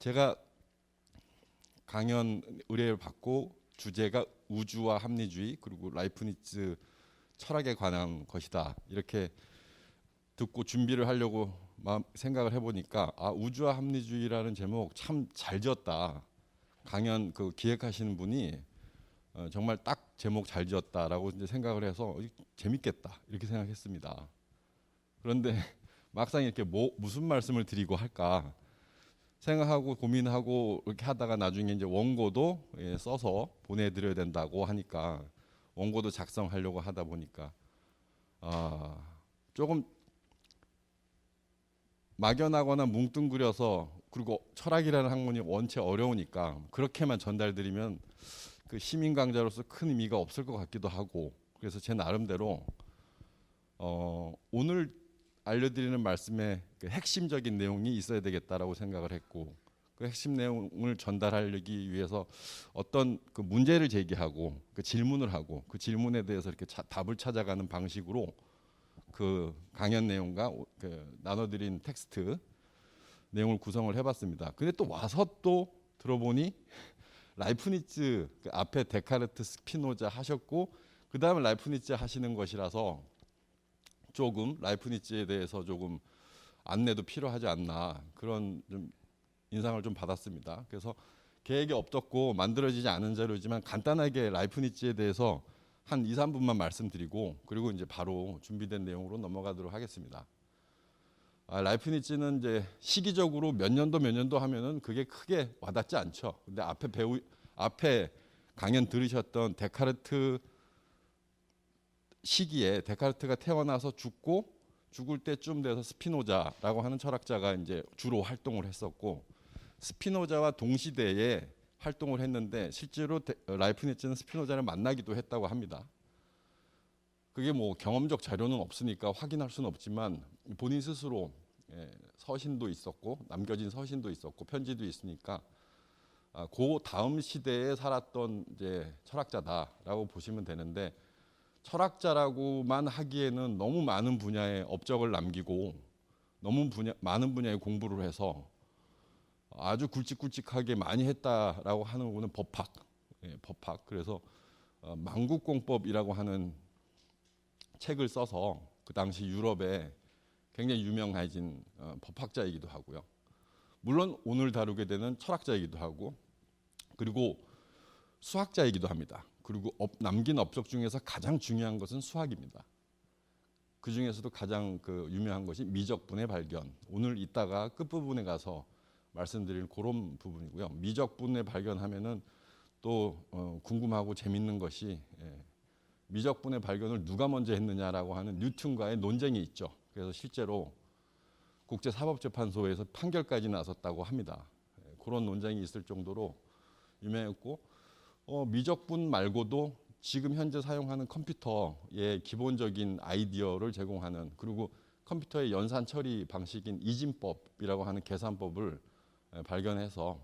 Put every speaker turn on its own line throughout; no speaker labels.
제가 강연 의뢰를 받고 주제가 우주와 합리주의 그리고 라이프니츠 철학에 관한 것이다 이렇게 듣고 준비를 하려고 생각을 해보니까 우주와 합리주의라는 제목 참 잘 지었다. 강연 그 기획하시는 분이 정말 딱 제목 잘 지었다라고 이제 생각을 해서 재밌겠다 이렇게 생각했습니다. 그런데 막상 이렇게 무슨 말씀을 드리고 할까 생각하고 고민하고 이렇게 하다가 나중에 이제 원고도 써서 보내드려야 된다고 하니까 원고도 작성하려고 하다 보니까 조금 막연하거나 뭉뚱그려서 그리고 철학이라는 학문이 원체 어려우니까 그렇게만 전달드리면 그 시민 강자로서 큰 의미가 없을 것 같기도 하고 그래서 제 나름대로 오늘 알려드리는 말씀에 그 핵심적인 내용이 있어야 되겠다라고 생각을 했고 그 핵심 내용을 전달하기 위해서 어떤 그 문제를 제기하고 그 질문을 하고 그 질문에 대해서 이렇게 답을 찾아가는 방식으로 그 강연 내용과 그 나눠드린 텍스트 내용을 구성을 해봤습니다. 근데 또 와서 또 들어보니 라이프니츠 그 앞에 데카르트 스피노자 하셨고 그 다음에 라이프니츠 하시는 것이라서 조금 라이프니츠에 대해서 조금 안내도 필요하지 않나 그런 좀 인상을 좀 받았습니다. 그래서 계획이 없었고 만들어지지 않은 자료지만 간단하게 라이프니츠에 대해서 한 2, 3분만 말씀드리고 그리고 이제 바로 준비된 내용으로 넘어가도록 하겠습니다. 라이프니츠는 이제 시기적으로 몇 년도 하면은 그게 크게 와닿지 않죠. 근데 앞에 강연 들으셨던 데카르트 시기에 데카르트가 태어나서 죽을 때쯤 돼서 스피노자라고 하는 철학자가 이제 주로 활동을 했었고 스피노자와 동시대에 활동을 했는데 실제로 라이프니츠는 스피노자를 만나기도 했다고 합니다. 그게 뭐 경험적 자료는 없으니까 확인할 수는 없지만 본인 스스로 서신도 있었고 남겨진 서신도 있었고 편지도 있으니까 그 다음 시대에 살았던 이제 철학자다라고 보시면 되는데 철학자라고만 하기에는 너무 많은 분야의 업적을 남기고 너무 많은 분야의 공부를 해서 아주 굵직굵직하게 많이 했다라고 하는 거는 법학. 그래서 만국공법이라고 하는 책을 써서 그 당시 유럽에 굉장히 유명해진 법학자이기도 하고요. 물론 오늘 다루게 되는 철학자이기도 하고 그리고 수학자이기도 합니다. 그리고 남긴 업적 중에서 가장 중요한 것은 수학입니다. 그 중에서도 가장 그 유명한 것이 미적분의 발견. 오늘 이따가 끝부분에 가서 말씀드릴 그런 부분이고요. 미적분의 발견하면은 또 궁금하고 재밌는 것이 미적분의 발견을 누가 먼저 했느냐라고 하는 뉴턴과의 논쟁이 있죠. 그래서 실제로 국제사법재판소에서 판결까지 나섰다고 합니다. 그런 논쟁이 있을 정도로 유명했고 미적분 말고도 지금 현재 사용하는 컴퓨터의 기본적인 아이디어를 제공하는 그리고 컴퓨터의 연산 처리 방식인 이진법이라고 하는 계산법을 발견해서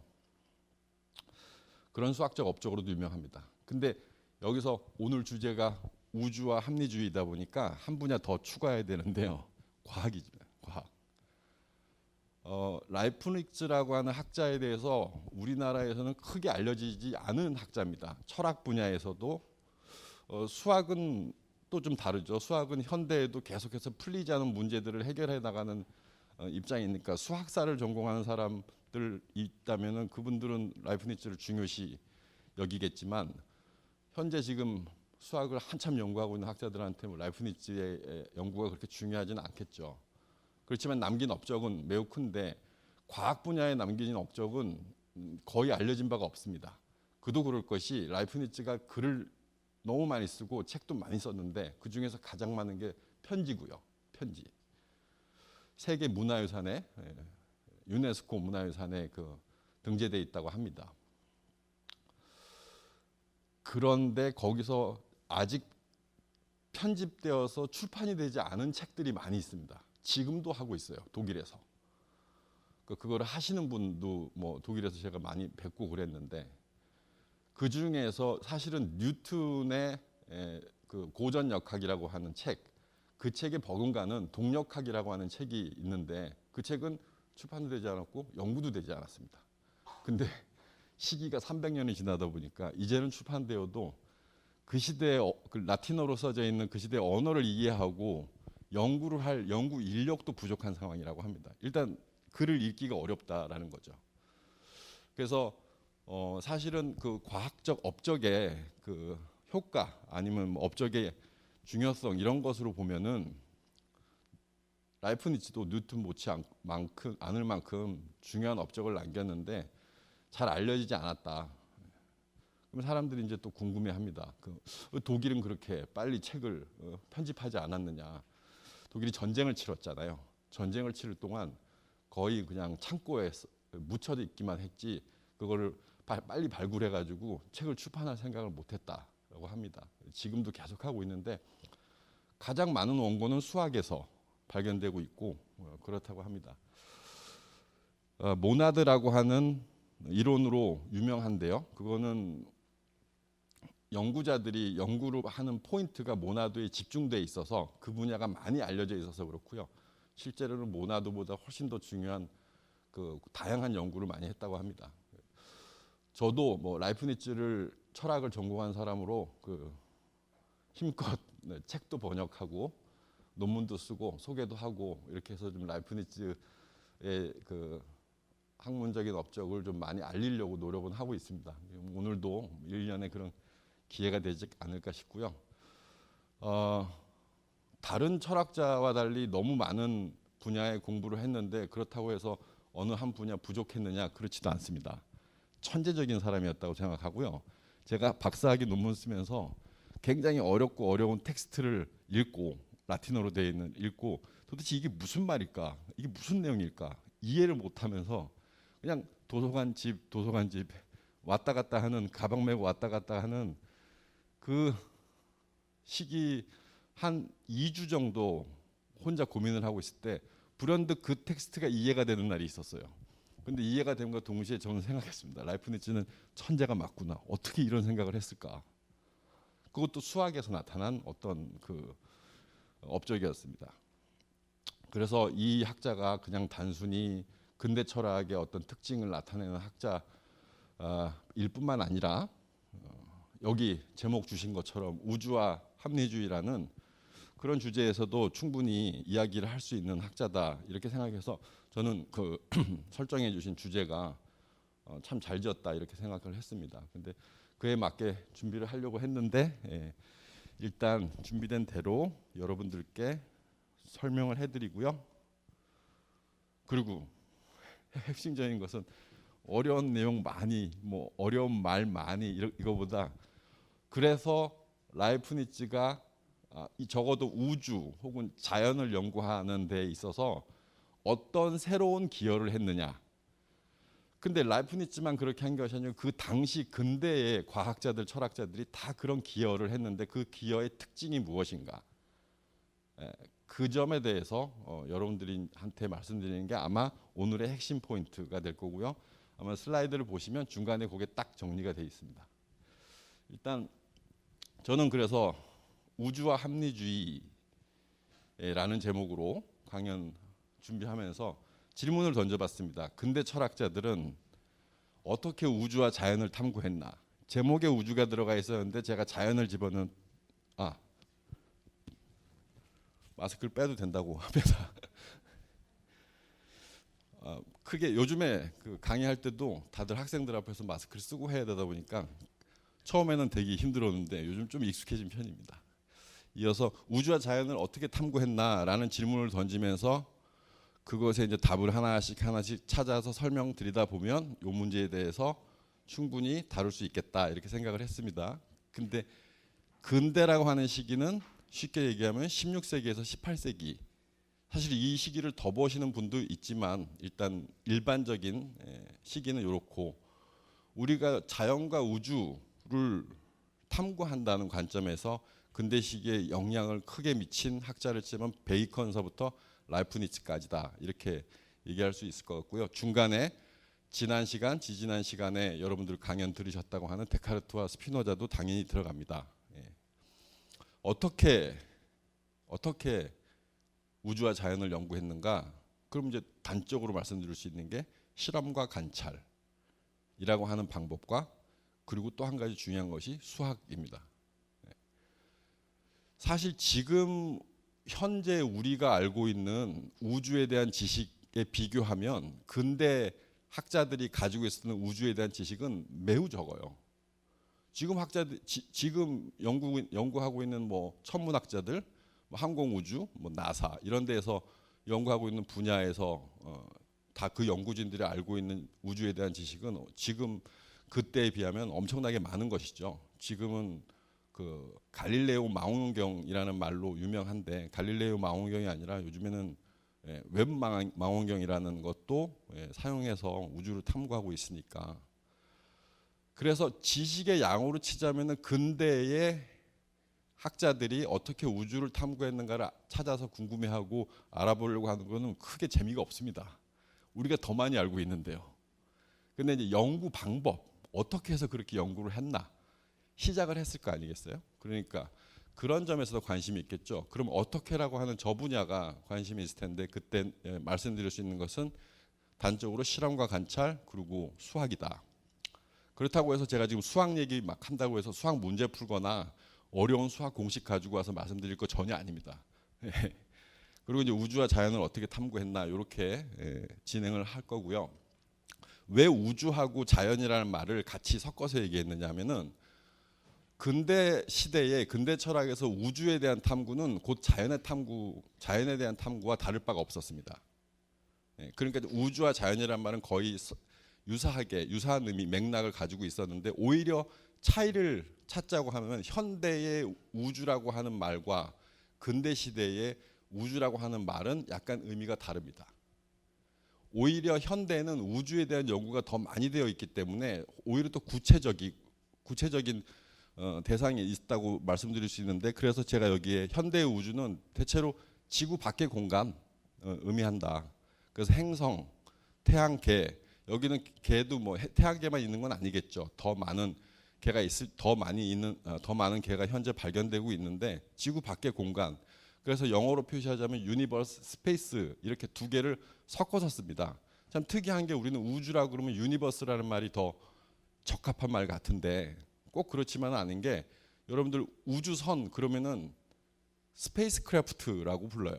그런 수학적 업적으로도 유명합니다. 근데 여기서 오늘 주제가 우주와 합리주의이다 보니까 한 분야 더 추가해야 되는데요. 과학이죠. 과학. 라이프니츠라고 하는 학자에 대해서 우리나라에서는 크게 알려지지 않은 학자입니다. 철학 분야에서도 수학은 또 좀 다르죠. 수학은 현대에도 계속해서 풀리지 않은 문제들을 해결해 나가는 입장이니까 수학사를 전공하는 사람들 있다면은 그분들은 라이프니츠를 중요시 여기겠지만 현재 지금 수학을 한참 연구하고 있는 학자들한테 뭐 라이프니츠의 연구가 그렇게 중요하지는 않겠죠. 그렇지만 남긴 업적은 매우 큰데 과학 분야에 남긴 업적은 거의 알려진 바가 없습니다. 그도 그럴 것이 라이프니츠가 글을 너무 많이 쓰고 책도 많이 썼는데 그 중에서 가장 많은 게 편지고요. 편지. 세계 문화유산에 유네스코 문화유산에 그 등재되어 있다고 합니다. 그런데 거기서 아직 편집되어서 출판이 되지 않은 책들이 많이 있습니다. 지금도 하고 있어요. 독일에서. 그거를 하시는 분도 뭐 독일에서 제가 많이 뵙고 그랬는데 그 중에서 사실은 뉴턴의 그 고전역학이라고 하는 책, 그 책에 버금가는 동역학이라고 하는 책이 있는데 그 책은 출판도 되지 않았고 연구도 되지 않았습니다. 근데 시기가 300년이 지나다 보니까 이제는 출판되어도 그 시대의 그 라틴어로 써져 있는 그 시대의 언어를 이해하고 연구를 할 연구 인력도 부족한 상황이라고 합니다. 일단 글을 읽기가 어렵다라는 거죠. 그래서 사실은 그 과학적 업적의 그 효과 아니면 뭐 업적의 중요성 이런 것으로 보면은 라이프니츠도 뉴턴 않을 만큼 중요한 업적을 남겼는데 잘 알려지지 않았다. 그럼 사람들이 이제 또 궁금해합니다. 독일은 그렇게 빨리 책을 편집하지 않았느냐? 독일이 전쟁을 치렀잖아요. 전쟁을 치를 동안 거의 그냥 창고에 묻혀 있기만 했지 그거를 빨리 발굴해가지고 책을 출판할 생각을 못했다라고 합니다. 지금도 계속하고 있는데 가장 많은 원고는 수학에서 발견되고 있고 그렇다고 합니다. 모나드라고 하는 이론으로 유명한데요. 그거는 연구자들이 연구를 하는 포인트가 모나드에 집중돼 있어서 그 분야가 많이 알려져 있어서 그렇고요. 실제로는 모나드보다 훨씬 더 중요한 그 다양한 연구를 많이 했다고 합니다. 저도 뭐 라이프니츠를 철학을 전공한 사람으로 그 힘껏 책도 번역하고 논문도 쓰고 소개도 하고 이렇게 해서 좀 라이프니츠의 그 학문적인 업적을 좀 많이 알리려고 노력은 하고 있습니다. 오늘도 일련의 그런 기회가 되지 않을까 싶고요. 다른 철학자와 달리 너무 많은 분야의 공부를 했는데 그렇다고 해서 어느 한 분야 부족했느냐 그렇지도 않습니다. 천재적인 사람이었다고 생각하고요. 제가 박사학위 논문 쓰면서 굉장히 어렵고 어려운 텍스트를 읽고 라틴어로 되어 있는 읽고 도대체 이게 무슨 말일까? 이게 무슨 내용일까? 이해를 못하면서 그냥 도서관 집 왔다 갔다 하는 가방 메고 왔다 갔다 하는 그 시기 한 2주 정도 혼자 고민을 하고 있을 때 불현듯 그 텍스트가 이해가 되는 날이 있었어요. 근데 이해가 됨과 동시에 저는 생각했습니다. 라이프니츠는 천재가 맞구나. 어떻게 이런 생각을 했을까? 그것도 수학에서 나타난 어떤 그 업적이었습니다. 그래서 이 학자가 그냥 단순히 근대 철학의 어떤 특징을 나타내는 학자일 뿐만 아니라 여기 제목 주신 것처럼 우주와 합리주의라는 그런 주제에서도 충분히 이야기를 할 수 있는 학자다 이렇게 생각해서 저는 그 설정해 주신 주제가 참 잘 지었다 이렇게 생각을 했습니다. 근데 그에 맞게 준비를 하려고 했는데 일단 준비된 대로 여러분들께 설명을 해드리고요. 그리고 핵심적인 것은 어려운 내용 많이 뭐 어려운 말 많이 이거보다 그래서 라이프니츠가 적어도 우주 혹은 자연을 연구하는 데 있어서 어떤 새로운 기여를 했느냐. 근데 라이프니츠만 그렇게 한 것이 아니고 그 당시 근대의 과학자들, 철학자들이 다 그런 기여를 했는데 그 기여의 특징이 무엇인가. 그 점에 대해서 여러분들한테 말씀드리는 게 아마 오늘의 핵심 포인트가 될 거고요. 아마 슬라이드를 보시면 중간에 그게 딱 정리가 되어 있습니다. 일단 저는 그래서 우주와 합리주의라는 제목으로 강연 준비하면서 질문을 던져봤습니다. 근대 철학자들은 어떻게 우주와 자연을 탐구했나? 제목에 우주가 들어가 있었는데 제가 자연을 집어넣은 마스크를 빼도 된다고 합니다. 크게 요즘에 그 강의할 때도 다들 학생들 앞에서 마스크를 쓰고 해야 되다 보니까 처음에는 되게 힘들었는데 요즘 좀 익숙해진 편입니다. 이어서 우주와 자연을 어떻게 탐구했나라는 질문을 던지면서 그것에 이제 답을 하나씩 찾아서 설명드리다 보면 이 문제에 대해서 충분히 다룰 수 있겠다 이렇게 생각을 했습니다. 근데 근대라고 하는 시기는 쉽게 얘기하면 16세기에서 18세기. 사실 이 시기를 더 보시는 분도 있지만 일단 일반적인 시기는 이렇고 우리가 자연과 우주를 탐구한다는 관점에서 근대 시기에 영향을 크게 미친 학자를 치면 베이컨서부터 라이프니츠까지다 이렇게 얘기할 수 있을 것 같고요. 중간에 지지난 시간에 여러분들 강연 들으셨다고 하는 데카르트와 스피노자도 당연히 들어갑니다. 어떻게 우주와 자연을 연구했는가? 그럼 이제 단적으로 말씀드릴 수 있는 게 실험과 관찰. 이라고 하는 방법과 그리고 또 한 가지 중요한 것이 수학입니다. 사실 지금 현재 우리가 알고 있는 우주에 대한 지식에 비교하면 근대 학자들이 가지고 있었던 우주에 대한 지식은 매우 적어요. 지금 학자들 지금 연구하고 있는 뭐 천문학자들, 뭐 항공우주, 뭐 나사 이런 데에서 연구하고 있는 분야에서 다 그 연구진들이 알고 있는 우주에 대한 지식은 지금 그때에 비하면 엄청나게 많은 것이죠. 지금은 그 갈릴레오 망원경이라는 말로 유명한데 갈릴레오 망원경이 아니라 요즘에는 웹 망원경이라는 것도 사용해서 우주를 탐구하고 있으니까. 그래서 지식의 양으로 치자면은 근대의 학자들이 어떻게 우주를 탐구했는가를 찾아서 궁금해하고 알아보려고 하는 것은 크게 재미가 없습니다. 우리가 더 많이 알고 있는데요. 근데 이제 연구 방법, 어떻게 해서 그렇게 연구를 했나 시작을 했을 거 아니겠어요? 그러니까 그런 점에서도 관심이 있겠죠. 그럼 어떻게라고 하는 저 분야가 관심이 있을 텐데 그때 말씀드릴 수 있는 것은 단적으로 실험과 관찰 그리고 수학이다. 그렇다고 해서 제가 지금 수학 얘기 막 한다고 해서 수학 문제 풀거나 어려운 수학 공식 가지고 와서 말씀드릴 거 전혀 아닙니다. 그리고 이제 우주와 자연을 어떻게 탐구했나 이렇게 진행을 할 거고요. 왜 우주하고 자연이라는 말을 같이 섞어서 얘기했느냐 하면은 근대 시대에 근대 철학에서 우주에 대한 탐구는 곧 자연에 대한 탐구와 다를 바가 없었습니다. 그러니까 우주와 자연이라는 말은 거의 유사한 의미 맥락을 가지고 있었는데 오히려 차이를 찾자고 하면 현대의 우주라고 하는 말과 근대 시대의 우주라고 하는 말은 약간 의미가 다릅니다. 오히려 현대는 우주에 대한 연구가 더 많이 되어 있기 때문에 오히려 또 구체적인 대상이 있다고 말씀드릴 수 있는데 그래서 제가 여기에 현대의 우주는 대체로 지구 밖의 공간 의미한다. 그래서 행성, 태양계 여기는 개도 뭐 태양계만 있는 건 아니겠죠. 더 많은 개가 현재 발견되고 있는데 지구 밖의 공간. 그래서 영어로 표시하자면 유니버스, 스페이스 이렇게 두 개를 섞어서 씁니다. 참 특이한 게 우리는 우주라고 그러면 유니버스라는 말이 더 적합한 말 같은데 꼭 그렇지만은 않은 게 여러분들 우주선 그러면은 스페이스 크래프트라고 불러요.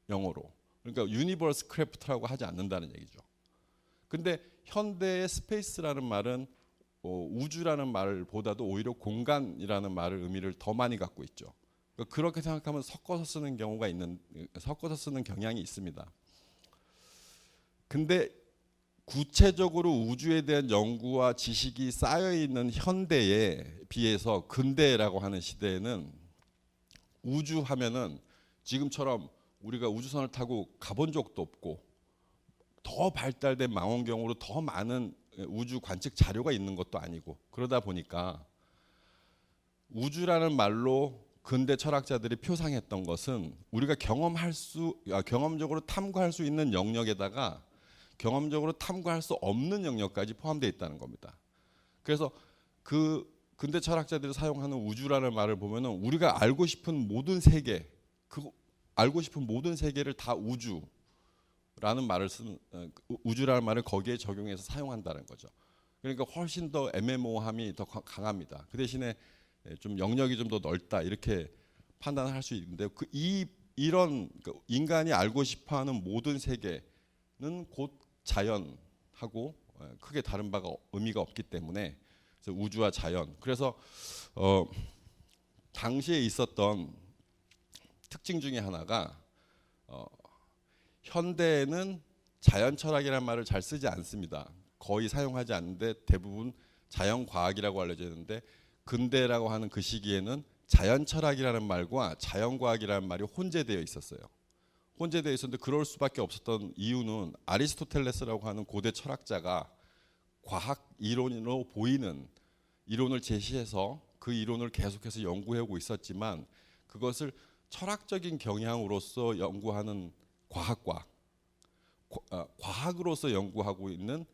영어로. 그러니까 유니버스 크래프트라고 하지 않는다는 얘기죠. 근데 현대의 스페이스라는 말은 우주라는 말보다도 오히려 공간이라는 말을 의미를 더 많이 갖고 있죠. 그렇게 생각하면 섞어서 쓰는 경향이 있습니다. 근데 구체적으로 우주에 대한 연구와 지식이 쌓여 있는 현대에 비해서 근대라고 하는 시대에는 우주 하면은 지금처럼 우리가 우주선을 타고 가본 적도 없고 더 발달된 망원경으로 더 많은 우주 관측 자료가 있는 것도 아니고 그러다 보니까 우주라는 말로 근대 철학자들이 표상했던 것은 우리가 경험적으로 탐구할 수 있는 영역에다가 경험적으로 탐구할 수 없는 영역까지 포함되어 있다는 겁니다. 그래서 그 근대 철학자들이 사용하는 우주라는 말을 보면은 우리가 알고 싶은 모든 세계, 알고 싶은 모든 세계를 다 우주라는 말을 거기에 적용해서 사용한다는 거죠. 그러니까 훨씬 더 애매모호함이 더 강합니다. 그 대신에 좀 영역이 좀 더 넓다 이렇게 판단할 수 있는데 이런 인간이 알고 싶어하는 모든 세계는 곧 자연하고 크게 다른 바가 의미가 없기 때문에 그래서 우주와 자연. 그래서 당시에 있었던 특징 중에 하나가 현대에는 자연 철학이라는 말을 잘 쓰지 않습니다. 거의 사용하지 않는데 대부분 자연 과학이라고 알려져 있는데 근대라고 하는 그 시기에는 자연 철학이라는 말과 자연 과학이라는 말이 혼재되어 있었어요. 혼재되어 있었는데 그럴 수밖에 없었던 이유는 아리스토텔레스라고 하는 고대 철학자가 과학 이론으로 보이는 이론을 제시해서 그 이론을 계속해서 연구하고 있었지만 그것을 철학적인 경향으로서 연구하는 과학으로서 연구하고 있는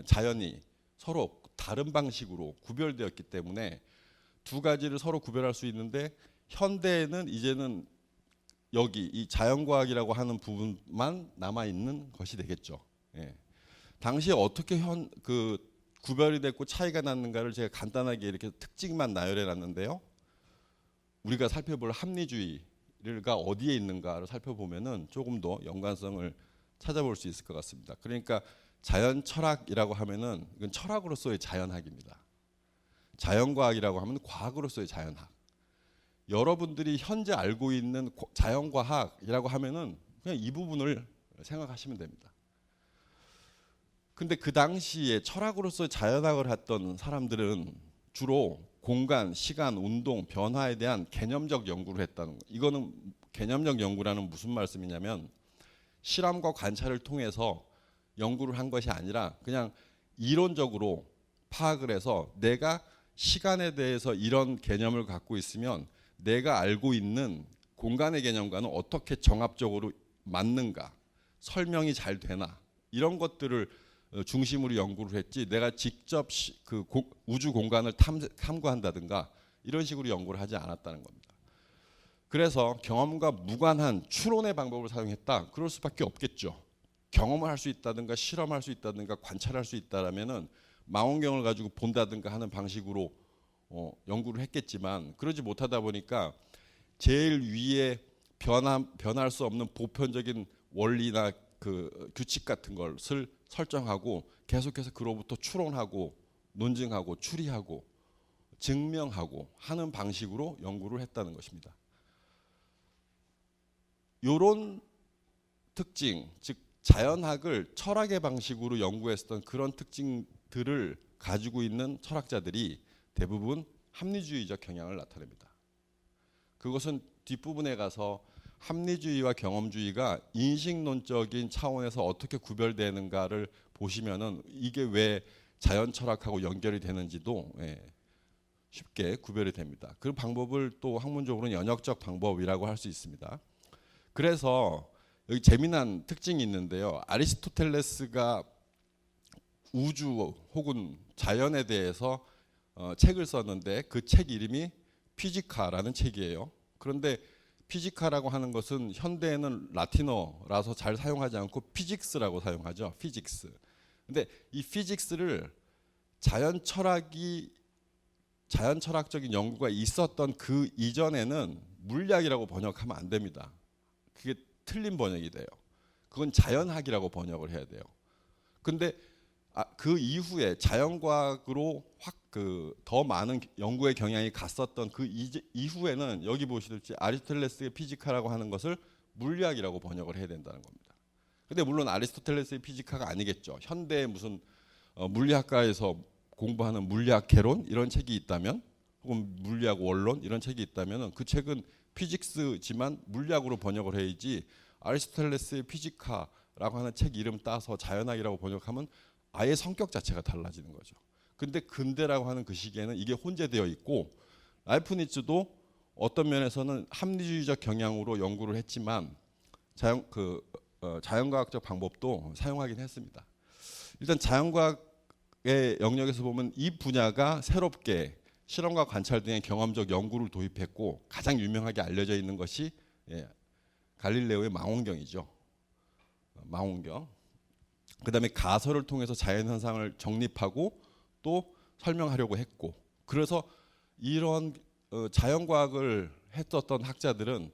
자연이 서로 다른 방식으로 구별되었기 때문에 두 가지를 서로 구별할 수 있는데 현대에는 이제는 여기 이 자연과학이라고 하는 부분만 남아 있는 것이 되겠죠. 당시에 어떻게 구별이 됐고 차이가 났는가를 제가 간단하게 이렇게 특징만 나열해 놨는데요. 우리가 살펴볼 합리주의가 어디에 있는가를 살펴보면은 조금 더 연관성을 찾아볼 수 있을 것 같습니다. 그러니까 자연 철학이라고 하면은 이건 철학으로서의 자연학입니다. 자연과학이라고 하면 과학으로서의 자연학. 여러분들이 현재 알고 있는 자연과학이라고 하면은 그냥 이 부분을 생각하시면 됩니다. 근데 그 당시에 철학으로서 자연학을 했던 사람들은 주로 공간, 시간, 운동, 변화에 대한 개념적 연구를 했다는 거. 이거는 개념적 연구라는 무슨 말씀이냐면 실험과 관찰을 통해서 연구를 한 것이 아니라 그냥 이론적으로 파악을 해서 내가 시간에 대해서 이런 개념을 갖고 있으면 내가 알고 있는 공간의 개념과는 어떻게 정합적으로 맞는가, 설명이 잘 되나 이런 것들을 중심으로 연구를 했지 내가 직접 그 우주 공간을 탐구한다든가 이런 식으로 연구를 하지 않았다는 겁니다. 그래서 경험과 무관한 추론의 방법을 사용했다. 그럴 수밖에 없겠죠. 경험을 할 수 있다든가 실험할 수 있다든가 관찰할 수 있다라면은 망원경을 가지고 본다든가 하는 방식으로 연구를 했겠지만 그러지 못하다 보니까 제일 위에 변할 수 없는 보편적인 원리나 그 규칙 같은 것을 설정하고 계속해서 그로부터 추론하고 논증하고 추리하고 증명하고 하는 방식으로 연구를 했다는 것입니다. 이런 특징, 즉 자연학을 철학의 방식으로 연구했었던 그런 특징들을 가지고 있는 철학자들이 대부분 합리주의적 경향을 나타냅니다. 그것은 뒷부분에 가서 합리주의와 경험주의가 인식론적인 차원에서 어떻게 구별되는가를 보시면은 이게 왜 자연 철학하고 연결이 되는지도 쉽게 구별이 됩니다. 그 방법을 또 학문적으로는 연역적 방법이라고 할 수 있습니다. 그래서 여기 재미난 특징이 있는데요. 아리스토텔레스가 우주 혹은 자연에 대해서 책을 썼는데 그 책 이름이 피지카라는 책이에요. 그런데 피지카라고 하는 것은 현대에는 라틴어라서 잘 사용하지 않고 피직스라고 사용하죠. 피직스. 근데 이 피직스를 자연 철학적인 연구가 있었던 그 이전에는 물리학이라고 번역하면 안 됩니다. 그게 틀린 번역이 돼요. 그건 자연학이라고 번역을 해야 돼요. 근데 그 이후에 자연과학으로 더 많은 연구의 경향이 갔었던 그 이후에는 여기 보시듯이 아리스토텔레스의 피지카라고 하는 것을 물리학이라고 번역을 해야 된다는 겁니다. 근데 물론 아리스토텔레스의 피지카가 아니겠죠. 현대의 무슨 물리학과에서 공부하는 물리학 개론 이런 책이 있다면 혹은 물리학 원론 이런 책이 있다면 그 책은 피직스지만 물리학으로 번역을 해야지 아리스토텔레스의 피지카라고 하는 책 이름 따서 자연학이라고 번역하면 아예 성격 자체가 달라지는 거죠. 근데 근대라고 하는 그 시기에는 이게 혼재되어 있고 라이프니츠도 어떤 면에서는 합리주의적 경향으로 연구를 했지만 자연과학적 방법도 사용하긴 했습니다. 일단 자연과학의 영역에서 보면 이 분야가 새롭게 실험과 관찰 등의 경험적 연구를 도입했고 가장 유명하게 알려져 있는 것이 갈릴레오의 망원경이죠. 망원경. 그다음에 가설을 통해서 자연현상을 정립하고 또 설명하려고 했고 그래서 이런 자연과학을 했었던 학자들은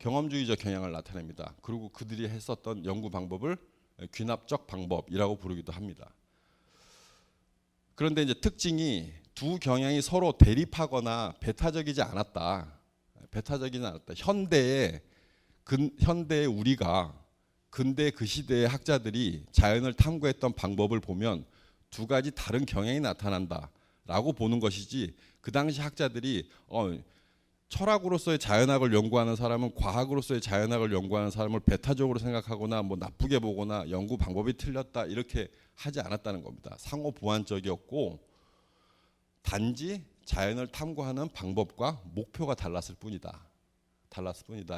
경험주의적 경향을 나타냅니다. 그리고 그들이 했었던 연구 방법을 귀납적 방법이라고 부르기도 합니다. 그런데 이제 특징이 두 경향이 서로 대립하거나 배타적이지 않았다. 배타적이지 않았다. 현대의 우리가 근대 그 시대의 학자들이 자연을 탐구했던 방법을 보면 두 가지 다른 경향이 나타난다라고 보는 것이지 그 당시 학자들이 철학으로서의 자연학을 연구하는 사람은 과학으로서의 자연학을 연구하는 사람을 배타적으로 생각하거나 뭐 나쁘게 보거나 연구 방법이 틀렸다 이렇게 하지 않았다는 겁니다. 상호 보완적이었고 단지 자연을 탐구하는 방법과 목표가 달랐을 뿐이다.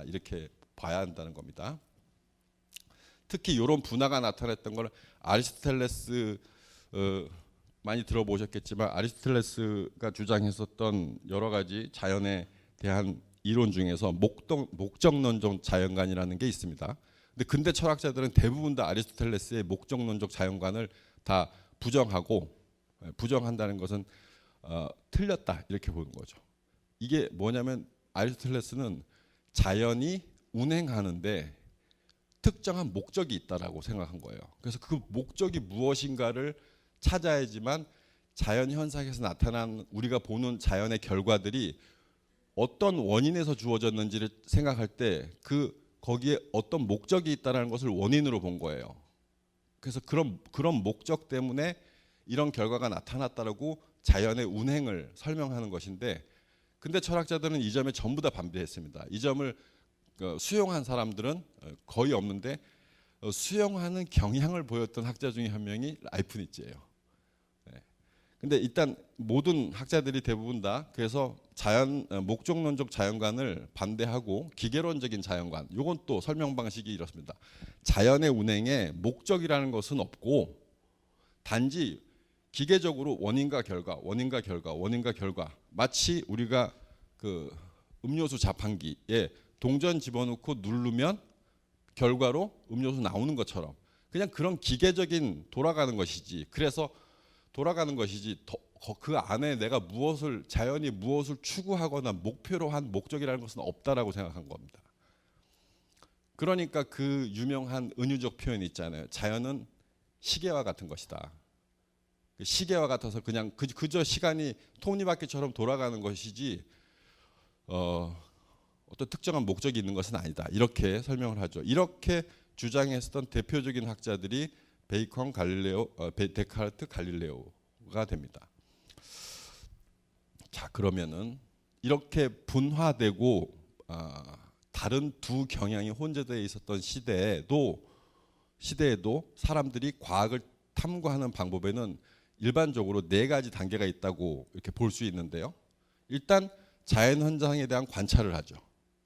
이렇게 봐야 한다는 겁니다. 특히 이런 분화가 나타났던 걸 아리스토텔레스 많이 들어보셨겠지만 아리스토텔레스가 주장했었던 여러 가지 자연에 대한 이론 중에서 목적론적 자연관이라는 게 있습니다. 근데 근대 철학자들은 대부분 다 아리스토텔레스의 목적론적 자연관을 다 부정하고 부정한다는 것은 틀렸다 이렇게 보는 거죠. 이게 뭐냐면 아리스토텔레스는 자연이 운행하는데 특정한 목적이 있다라고 생각한 거예요. 그래서 그 목적이 무엇인가를 찾아야지만 자연 현상에서 나타난 우리가 보는 자연의 결과들이 어떤 원인에서 주어졌는지를 생각할 때 거기에 어떤 목적이 있다는 것을 원인으로 본 거예요. 그래서 그런 목적 때문에 이런 결과가 나타났다라고 자연의 운행을 설명하는 것인데, 근데 철학자들은 이 점에 전부 다 반대했습니다. 이 점을 수용한 사람들은 거의 없는데, 수용하는 경향을 보였던 학자 중에 한 명이 라이프니츠예요. 근데 일단 모든 학자들이 대부분 다 그래서 목적론적 자연관을 반대하고 기계론적인 자연관, 이건 또 설명 방식이 이렇습니다. 자연의 운행에 목적이라는 것은 없고 단지 기계적으로 원인과 결과, 원인과 결과, 원인과 결과, 마치 우리가 그 음료수 자판기에 동전 집어넣고 누르면 결과로 음료수 나오는 것처럼 그냥 그런 기계적인 돌아가는 것이지, 그래서 돌아가는 것이지 그 안에 내가 자연이 무엇을 추구하거나 목표로 한 목적이라는 것은 없다라고 생각한 겁니다. 그러니까 그 유명한 은유적 표현 있잖아요. 자연은 시계와 같은 것이다. 시계와 같아서 그냥 그저 시간이 톱니바퀴처럼 돌아가는 것이지 어떤 특정한 목적이 있는 것은 아니다. 이렇게 설명을 하죠. 이렇게 주장했었던 대표적인 학자들이 베이컨, 데카르트, 갈릴레오가 됩니다. 자, 그러면은 이렇게 분화되고 다른 두 경향이 혼재되어 있었던 시대에도 사람들이 과학을 탐구하는 방법에는 일반적으로 4가지 단계가 있다고 이렇게 볼 수 있는데요. 일단 자연 현상에 대한 관찰을 하죠.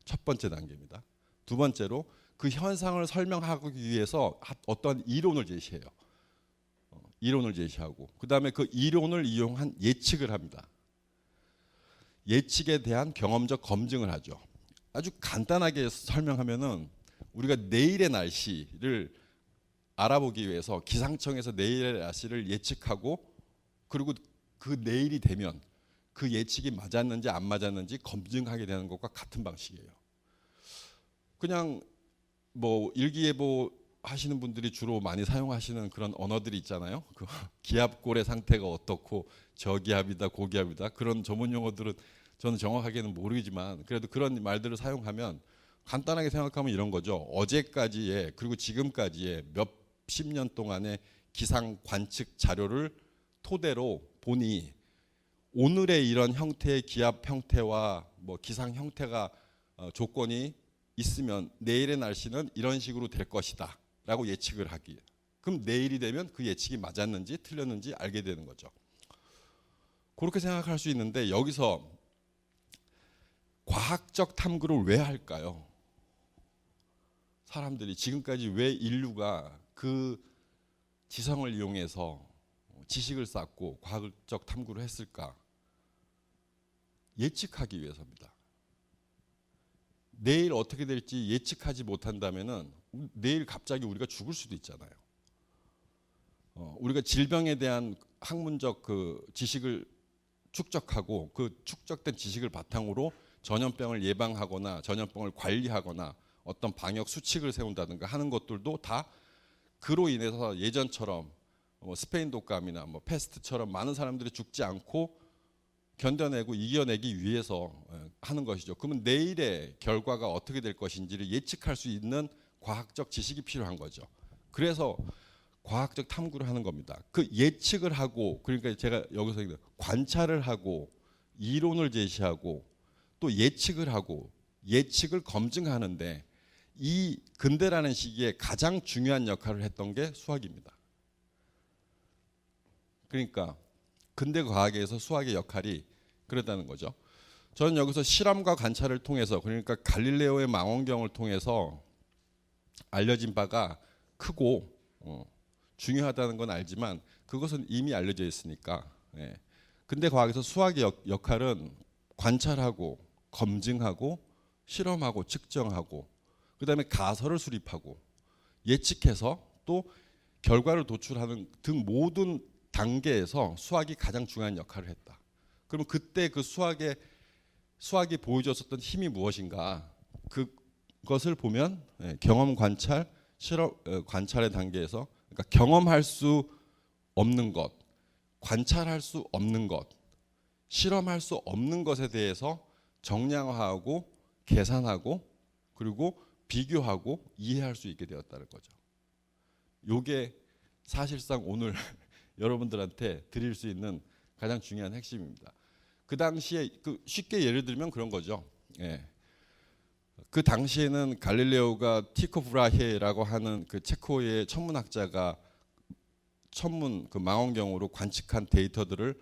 첫 번째 단계입니다. 두 번째로 그 현상을 설명하기 위해서 어떤 이론을 제시해요. 이론을 제시하고 그 다음에 그 이론을 이용한 예측을 합니다. 예측에 대한 경험적 검증을 하죠. 아주 간단하게 설명하면은 우리가 내일의 날씨를 알아보기 위해서 기상청에서 내일의 날씨를 예측하고 그리고 그 내일이 되면 그 예측이 맞았는지 안 맞았는지 검증하게 되는 것과 같은 방식이에요. 그냥 뭐 일기예보 하시는 분들이 주로 많이 사용하시는 그런 언어들이 있잖아요. 그 기압골의 상태가 어떻고 저기압이다 고기압이다 그런 전문 용어들은 저는 정확하게는 모르지만 그래도 그런 말들을 사용하면 간단하게 생각하면 이런 거죠. 어제까지의 그리고 지금까지의 몇십 년 동안의 기상 관측 자료를 토대로 보니 오늘의 이런 형태의 기압 형태와 뭐 기상 형태가 조건이 있으면 내일의 날씨는 이런 식으로 될 것이다 라고 예측을 하기. 그럼 내일이 되면 그 예측이 맞았는지 틀렸는지 알게 되는 거죠. 그렇게 생각할 수 있는데 여기서 과학적 탐구를 왜 할까요? 사람들이 지금까지 왜 인류가 그 지성을 이용해서 지식을 쌓고 과학적 탐구를 했을까? 예측하기 위해서입니다. 내일 어떻게 될지 예측하지 못한다면은 내일 갑자기 우리가 죽을 수도 있잖아요. 우리가 질병에 대한 학문적 그 지식을 축적하고 그 축적된 지식을 바탕으로 전염병을 예방하거나 전염병을 관리하거나 어떤 방역 수칙을 세운다든가 하는 것들도 다 그로 인해서 예전처럼 스페인 독감이나 패스트처럼 많은 사람들이 죽지 않고 견뎌내고 이겨내기 위해서 하는 것이죠. 그러면 내일의 결과가 어떻게 될 것인지를 예측할 수 있는 과학적 지식이 필요한 거죠. 그래서 과학적 탐구를 하는 겁니다. 그 예측을 하고 그러니까 제가 여기서 관찰을 하고 이론을 제시하고 또 예측을 하고 예측을 검증하는데 이 근대라는 시기에 가장 중요한 역할을 했던 게 수학입니다. 그러니까 근대 과학에서 수학의 역할이 그랬다는 거죠. 저는 여기서 실험과 관찰을 통해서 그러니까 갈릴레오의 망원경을 통해서 알려진 바가 크고 중요하다는 건 알지만 그것은 이미 알려져 있으니까. 근대 과학에서 수학의 역할은 관찰하고 검증하고 실험하고 측정하고 그다음에 가설을 수립하고 예측해서 또 결과를 도출하는 등 모든 단계에서 수학이 가장 중요한 역할을 했다. 그러면 그때 그 수학이 보여줬었던 힘이 무엇인가? 그것을 보면 경험 관찰, 실험 관찰의 단계에서 그러니까 경험할 수 없는 것, 관찰할 수 없는 것, 실험할 수 없는 것에 대해서 정량화하고 계산하고 그리고 비교하고 이해할 수 있게 되었다는 거죠. 요게 사실상 오늘 여러분들한테 드릴 수 있는 가장 중요한 핵심입니다. 그 당시에 쉽게 예를 들면 그런 거죠. 예. 그 당시에는 갈릴레오가 티코 브라헤라고 하는 그 체코의 천문학자가 천문 그 망원경으로 관측한 데이터들을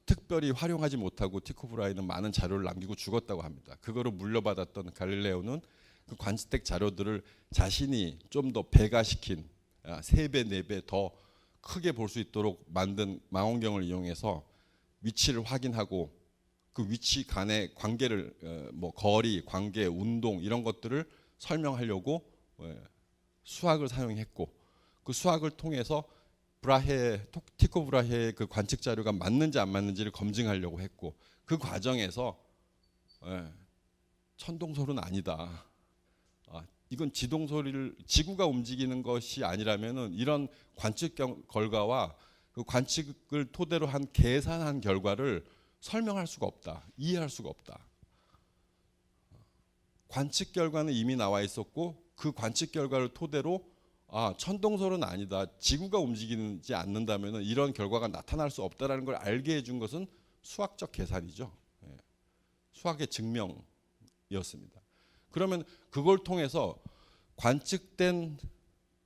특별히 활용하지 못하고 티코 브라헤는 많은 자료를 남기고 죽었다고 합니다. 그거를 물려받았던 갈릴레오는 그 관측 자료들을 자신이 좀 더 배가시킨 3배, 4배 더 크게 볼 수 있도록 만든 망원경을 이용해서 위치를 확인하고 그 위치 간의 관계를 뭐 거리, 관계, 운동 이런 것들을 설명하려고 수학을 사용했고 그 수학을 통해서 티코 브라헤의 그 관측 자료가 맞는지 안 맞는지를 검증하려고 했고 그 과정에서 천동설은 아니다. 이건 지구가 움직이는 것이 아니라면은 이런 관측 결과와 그 관측을 토대로 한 계산한 결과를 설명할 수가 없다. 이해할 수가 없다. 관측 결과는 이미 나와 있었고 그 관측 결과를 토대로 천동설은 아니다. 지구가 움직이지 않는다면은 이런 결과가 나타날 수 없다라는 걸 알게 해준 것은 수학적 계산이죠. 수학의 증명이었습니다. 그러면 그걸 통해서 관측된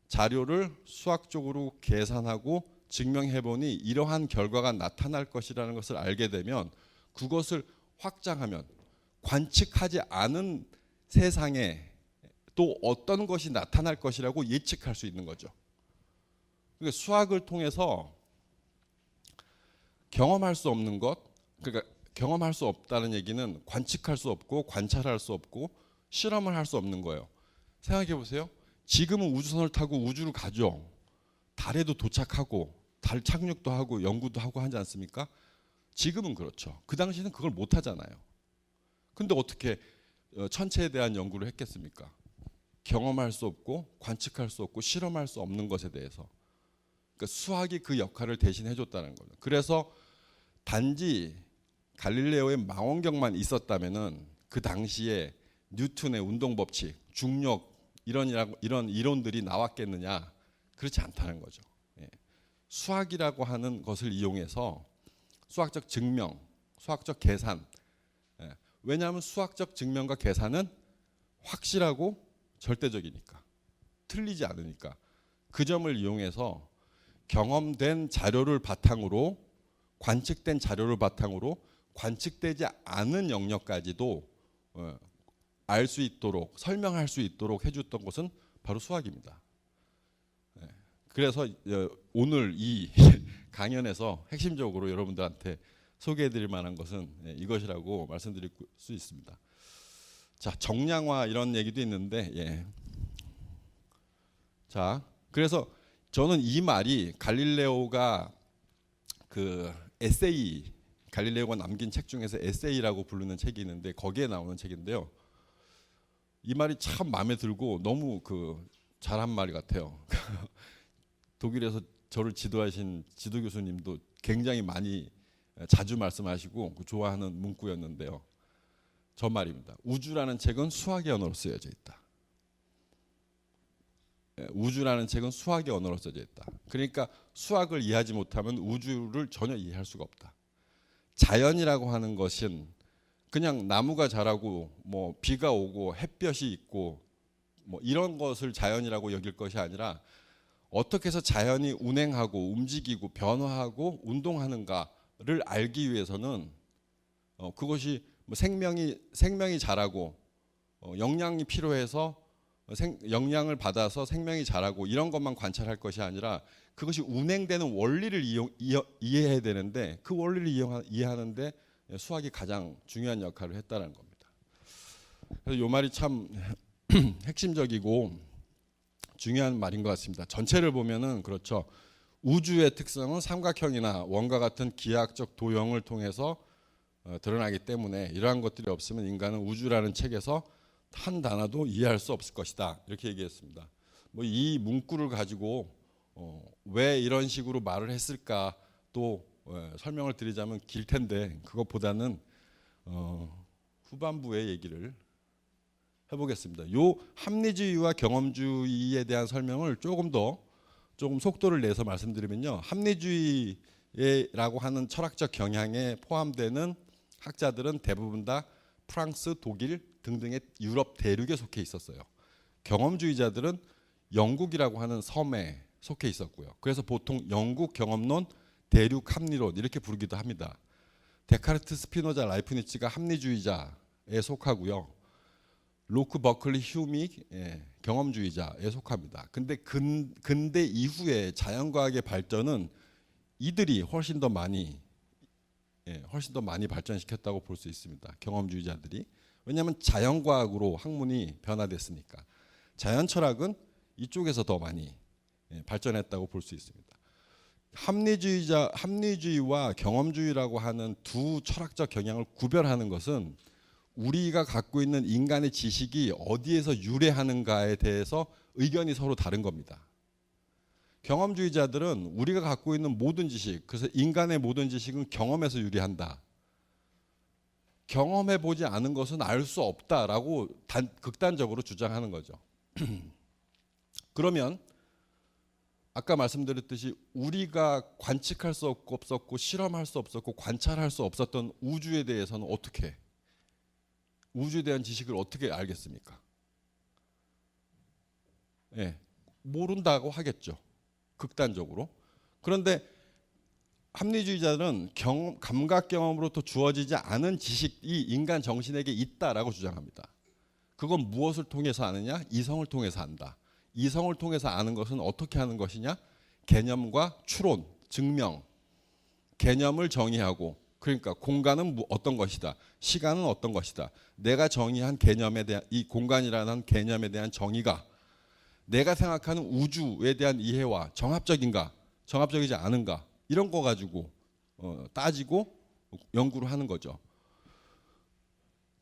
자료를 수학적으로 계산하고 증명해보니 이러한 결과가 나타날 것이라는 것을 알게 되면 그것을 확장하면 관측하지 않은 세상에 또 어떤 것이 나타날 것이라고 예측할 수 있는 거죠. 그러니까 수학을 통해서 경험할 수 없는 것, 그러니까 경험할 수 없다는 얘기는 관측할 수 없고 관찰할 수 없고 실험을 할 수 없는 거예요. 생각해 보세요. 지금은 우주선을 타고 우주로 가죠. 달에도 도착하고 달 착륙도 하고 연구도 하고 하지 않습니까? 지금은 그렇죠. 그 당시에는 그걸 못 하잖아요. 근데 어떻게 천체에 대한 연구를 했겠습니까? 경험할 수 없고 관측할 수 없고 실험할 수 없는 것에 대해서. 그러니까 수학이 그 역할을 대신해 줬다는 거죠. 그래서 단지 갈릴레오의 망원경만 있었다면은 그 당시에 뉴턴의 운동 법칙, 중력 이런 이론들이 나왔겠느냐? 그렇지 않다는 거죠. 수학이라고 하는 것을 이용해서 수학적 증명, 수학적 계산. 왜냐하면 수학적 증명과 계산은 확실하고 절대적이니까, 틀리지 않으니까 그 점을 이용해서 경험된 자료를 바탕으로 관측된 자료를 바탕으로 관측되지 않은 영역까지도 알 수 있도록 설명할 수 있도록 해줬던 것은 바로 수학입니다. 그래서 오늘 이 강연에서 핵심적으로 여러분들한테 소개해드릴 만한 것은 이것이라고 말씀드릴 수 있습니다. 자, 정량화 이런 얘기도 있는데, 자, 그래서 저는 이 말이 갈릴레오가 그 에세이, 갈릴레오가 남긴 책 중에서 에세이라고 부르는 책이 있는데 거기에 나오는 책인데요. 이 말이 참 마음에 들고 너무 잘한 말 같아요. 독일에서 저를 지도하신 지도 교수님도 굉장히 많이 자주 말씀하시고 좋아하는 문구였는데요. 저 말입니다. 우주라는 책은 수학의 언어로 쓰여져 있다. 우주라는 책은 수학의 언어로 써져 있다. 그러니까 수학을 이해하지 못하면 우주를 전혀 이해할 수가 없다. 자연이라고 하는 것은 그냥 나무가 자라고 뭐 비가 오고 햇볕이 있고 뭐 이런 것을 자연이라고 여길 것이 아니라 어떻게 해서 자연이 운행하고 움직이고 변화하고 운동하는가를 알기 위해서는 그것이 뭐 생명이 자라고 영양이 필요해서 영양을 받아서 생명이 자라고 이런 것만 관찰할 것이 아니라 그것이 운행되는 원리를 이해해야 되는데 그 원리를 이해하는데 수학이 가장 중요한 역할을 했다는 겁니다. 그래서 이 말이 참 핵심적이고 중요한 말인 것 같습니다. 전체를 보면은 그렇죠. 우주의 특성은 삼각형이나 원과 같은 기하학적 도형을 통해서 드러나기 때문에 이러한 것들이 없으면 인간은 우주라는 책에서 한 단어도 이해할 수 없을 것이다. 이렇게 얘기했습니다. 뭐 이 문구를 가지고 왜 이런 식으로 말을 했을까 또 설명을 드리자면 길 텐데 그것보다는 후반부의 얘기를 해보겠습니다. 요 합리주의와 경험주의에 대한 설명을 조금 속도를 내서 말씀드리면요. 합리주의라고 하는 철학적 경향에 포함되는 학자들은 대부분 다 프랑스, 독일 등등의 유럽 대륙에 속해 있었어요. 경험주의자들은 영국이라고 하는 섬에 속해 있었고요. 그래서 보통 영국 경험론, 대륙 합리론 이렇게 부르기도 합니다. 데카르트, 스피노자, 라이프니츠가 합리주의자에 속하고요. 로크, 버클리, 휴미 경험주의자에 속합니다. 근데 근대 이후에 자연과학의 발전은 이들이 훨씬 더 많이 발전시켰다고 볼 수 있습니다. 경험주의자들이. 왜냐하면 자연과학으로 학문이 변화됐으니까. 자연철학은 이쪽에서 더 많이 발전했다고 볼 수 있습니다. 합리주의와 경험주의라고 하는 두 철학적 경향을 구별하는 것은 우리가 갖고 있는 인간의 지식이 어디에서 유래하는가에 대해서 의견이 서로 다른 겁니다. 경험주의자들은 우리가 갖고 있는 모든 지식, 그래서 인간의 모든 지식은 경험에서 유래한다. 경험해 보지 않은 것은 알 수 없다라고 극단적으로 주장하는 거죠. 그러면 아까 말씀드렸듯이 우리가 관측할 수 없었고 실험할 수 없었고 관찰할 수 없었던 우주에 대해서는 어떻게 우주에 대한 지식을 어떻게 알겠습니까? 모른다고 하겠죠. 극단적으로. 그런데 합리주의자들은 감각 경험으로부터 주어지지 않은 지식이 인간 정신에게 있다라고 주장합니다. 그건 무엇을 통해서 아느냐? 이성을 통해서 안다. 이성을 통해서 아는 것은 어떻게 하는 것이냐? 개념과 추론, 증명, 개념을 정의하고 그러니까 공간은 어떤 것이다. 시간은 어떤 것이다. 내가 정의한 개념에 대한 이 공간이라는 개념에 대한 정의가 내가 생각하는 우주에 대한 이해와 정합적인가, 정합적이지 않은가 이런 거 가지고 따지고 연구를 하는 거죠.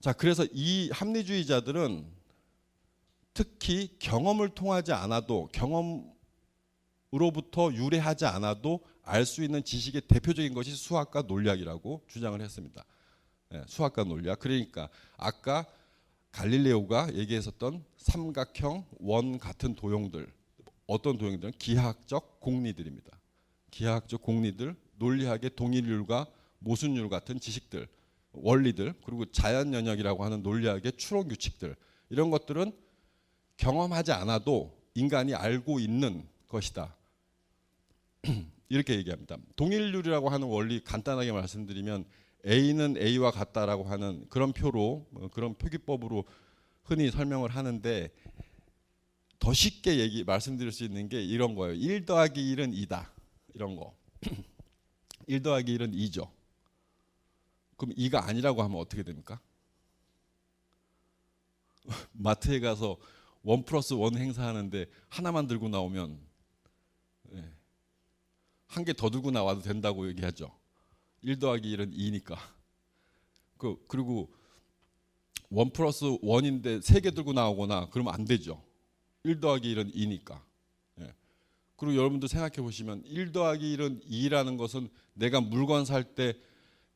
자, 그래서 이 합리주의자들은 특히 경험을 통하지 않아도 경험으로부터 유래하지 않아도 알 수 있는 지식의 대표적인 것이 수학과 논리학이라고 주장을 했습니다. 수학과 논리학. 그러니까 아까 갈릴레오가 얘기했었던 삼각형, 원 같은 도형들, 어떤 도형들은 기하학적 공리들입니다. 기하학적 공리들, 논리학의 동일률과 모순율 같은 지식들, 원리들, 그리고 자연 영역이라고 하는 논리학의 추론 규칙들 이런 것들은 경험하지 않아도 인간이 알고 있는 것이다. 이렇게 얘기합니다. 동일률이라고 하는 원리 간단하게 말씀드리면 A는 A와 같다라고 하는 그런 표로 그런 표기법으로 흔히 설명을 하는데 더 쉽게 말씀드릴 수 있는 게 이런 거예요. 1 더하기 1은 2다. 이런 거. 1 더하기 1은 2죠. 그럼 2가 아니라고 하면 어떻게 됩니까? 마트에 가서 1+1 행사하는데 하나만 들고 나오면 한 개 더 들고 나와도 된다고 얘기하죠. 1 더하기 1은 2니까. 그리고 1+1인데 3개 들고 나오거나 그러면 안 되죠. 1 더하기 1은 2니까. 그리고 여러분들 생각해 보시면 1 더하기 1은 2라는 것은 내가 물건 살 때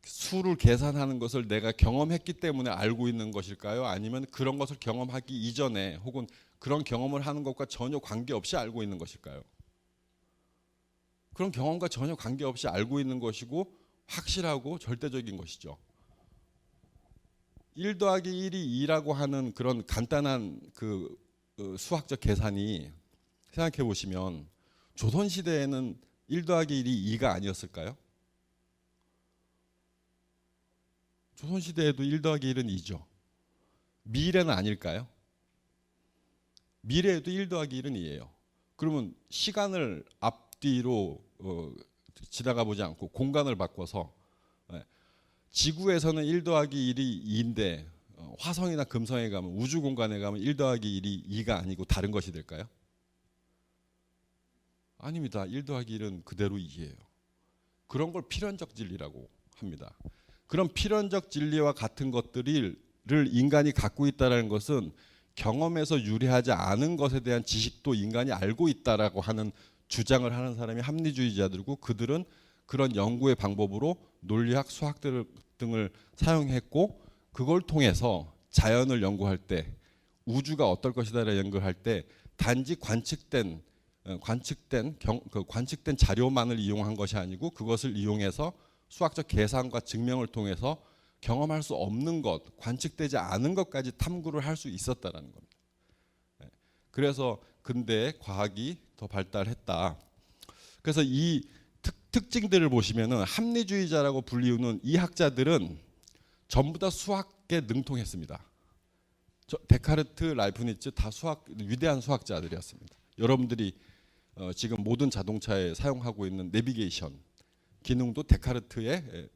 수를 계산하는 것을 내가 경험했기 때문에 알고 있는 것일까요? 아니면 그런 것을 경험하기 이전에 혹은 그런 경험을 하는 것과 전혀 관계없이 알고 있는 것일까요? 그런 경험과 전혀 관계없이 알고 있는 것이고 확실하고 절대적인 것이죠. 1 더하기 1이 2라고 하는 그런 간단한 그 수학적 계산이 생각해 보시면 조선시대에는 1 더하기 1이 2가 아니었을까요? 조선시대에도 1 더하기 1은 2죠. 미래는 아닐까요? 미래에도 1 더하기 1은 2예요. 그러면 시간을 앞뒤로 지나가 보지 않고 공간을 바꿔서 지구에서는 1 더하기 1이 2인데 화성이나 금성에 가면 우주 공간에 가면 1 더하기 1이 2가 아니고 다른 것이 될까요? 아닙니다. 1 더하기 1은 그대로 2예요. 그런 걸 필연적 진리라고 합니다. 그런 필연적 진리와 같은 것들을 인간이 갖고 있다는 것은 경험에서 유래하지 않은 것에 대한 지식도 인간이 알고 있다라고 하는 주장을 하는 사람이 합리주의자들이고, 그들은 그런 연구의 방법으로 논리학, 수학 등을 사용했고, 그걸 통해서 자연을 연구할 때, 우주가 어떨 것이다를 연구할 때 단지 관측된 자료만을 이용한 것이 아니고, 그것을 이용해서 수학적 계산과 증명을 통해서 경험할 수 없는 것, 관측되지 않은 것까지 탐구를 할 수 있었다라는 겁니다. 그래서 근대 과학이 더 발달했다. 그래서 이 특징들을 보시면은 합리주의자라고 불리우는 이 학자들은 전부 다 수학에 능통했습니다. 데카르트, 라이프니츠 다 위대한 수학자들이었습니다. 여러분들이 지금 모든 자동차에 사용하고 있는 내비게이션 기능도 데카르트의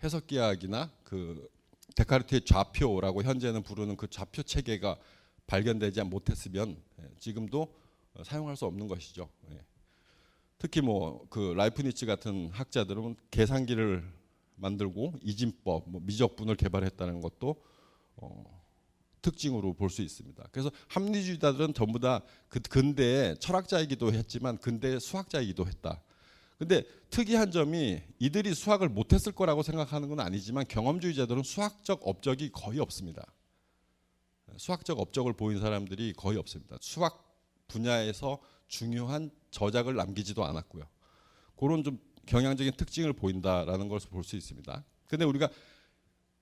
해석기하학이나 그 데카르트의 좌표라고 현재는 부르는 그 좌표 체계가 발견되지 못했으면 지금도 사용할 수 없는 것이죠. 특히 뭐 그 라이프니츠 같은 학자들은 계산기를 만들고 이진법, 미적분을 개발했다는 것도 특징으로 볼 수 있습니다. 그래서 합리주의자들은 전부 다 근대의 철학자이기도 했지만 근대의 수학자이기도 했다. 근데 특이한 점이 이들이 수학을 못했을 거라고 생각하는 건 아니지만 경험주의자들은 수학적 업적이 거의 없습니다. 수학적 업적을 보인 사람들이 거의 없습니다. 수학 분야에서 중요한 저작을 남기지도 않았고요. 그런 좀 경향적인 특징을 보인다라는 것을 볼 수 있습니다. 근데 우리가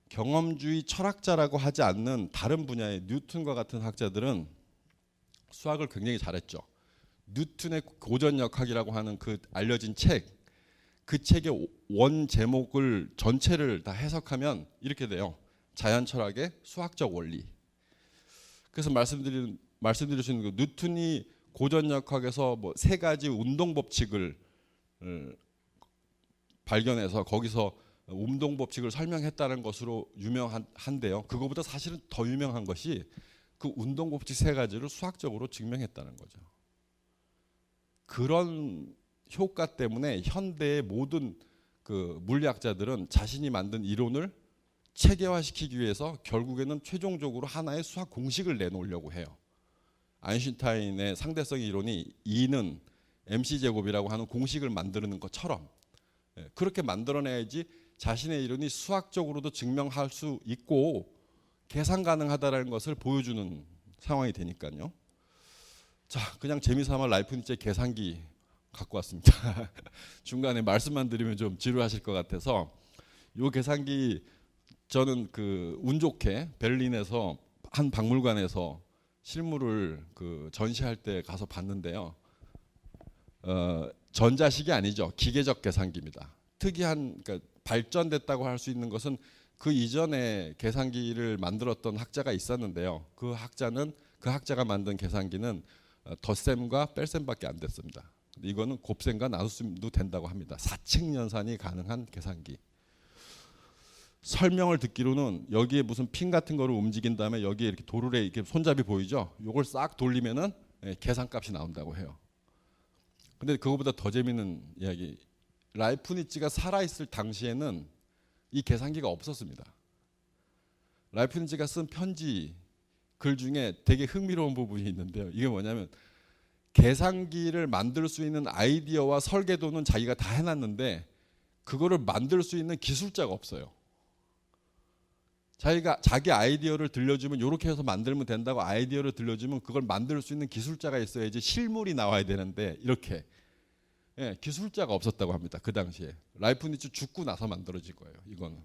경험주의 철학자라고 하지 않는 다른 분야의 뉴턴과 같은 학자들은 수학을 굉장히 잘했죠. 뉴턴의 고전역학이라고 하는 그 알려진 책, 그 책의 원 제목을 전체를 다 해석하면 이렇게 돼요. 자연철학의 수학적 원리. 그래서 말씀드릴 수 있는 그 뉴턴이 고전역학에서 뭐 3가지 운동 법칙을 발견해서 거기서 운동 법칙을 설명했다는 것으로 유명한데요. 그거보다 사실은 더 유명한 것이 그 운동 법칙 3가지를 수학적으로 증명했다는 거죠. 그런 효과 때문에 현대의 모든 그 물리학자들은 자신이 만든 이론을 체계화시키기 위해서 결국에는 최종적으로 하나의 수학 공식을 내놓으려고 해요. 아인슈타인의 상대성 이론이 E는 mc제곱이라고 하는 공식을 만드는 것처럼 그렇게 만들어내야지 자신의 이론이 수학적으로도 증명할 수 있고 계산 가능하다는 것을 보여주는 상황이 되니까요. 자, 그냥 재미삼아 라이프니츠의 계산기 갖고 왔습니다. 중간에 말씀만 드리면 좀 지루하실 것 같아서 이 계산기 저는 그 운 좋게 베를린에서 한 박물관에서 실물을 그 전시할 때 가서 봤는데요. 전자식이 아니죠. 기계적 계산기입니다. 특이한 그러니까 발전됐다고 할 수 있는 것은 그 이전에 계산기를 만들었던 학자가 있었는데요. 그 학자가 만든 계산기는 덧셈과 뺄셈밖에 안 됐습니다. 이거는 곱셈과 나눗셈도 된다고 합니다. 4층 연산이 가능한 계산기. 설명을 듣기로는 여기에 무슨 핀 같은 거를 움직인 다음에 여기에 이렇게 도르래 이렇게 손잡이 보이죠? 요걸 싹 돌리면은 계산값이 나온다고 해요. 근데 그거보다 더 재밌는 이야기. 라이프니츠가 살아있을 당시에는 이 계산기가 없었습니다. 라이프니츠가 쓴 편지 글 중에 되게 흥미로운 부분이 있는데요. 이게 뭐냐면 계산기를 만들 수 있는 아이디어와 설계도는 자기가 다 해놨는데 그거를 만들 수 있는 기술자가 없어요. 자기 아이디어를 들려주면 이렇게 해서 만들면 된다고 아이디어를 들려주면 그걸 만들 수 있는 기술자가 있어야지 실물이 나와야 되는데 이렇게 기술자가 없었다고 합니다. 그 당시에. 라이프니츠 죽고 나서 만들어진 거예요. 이거는.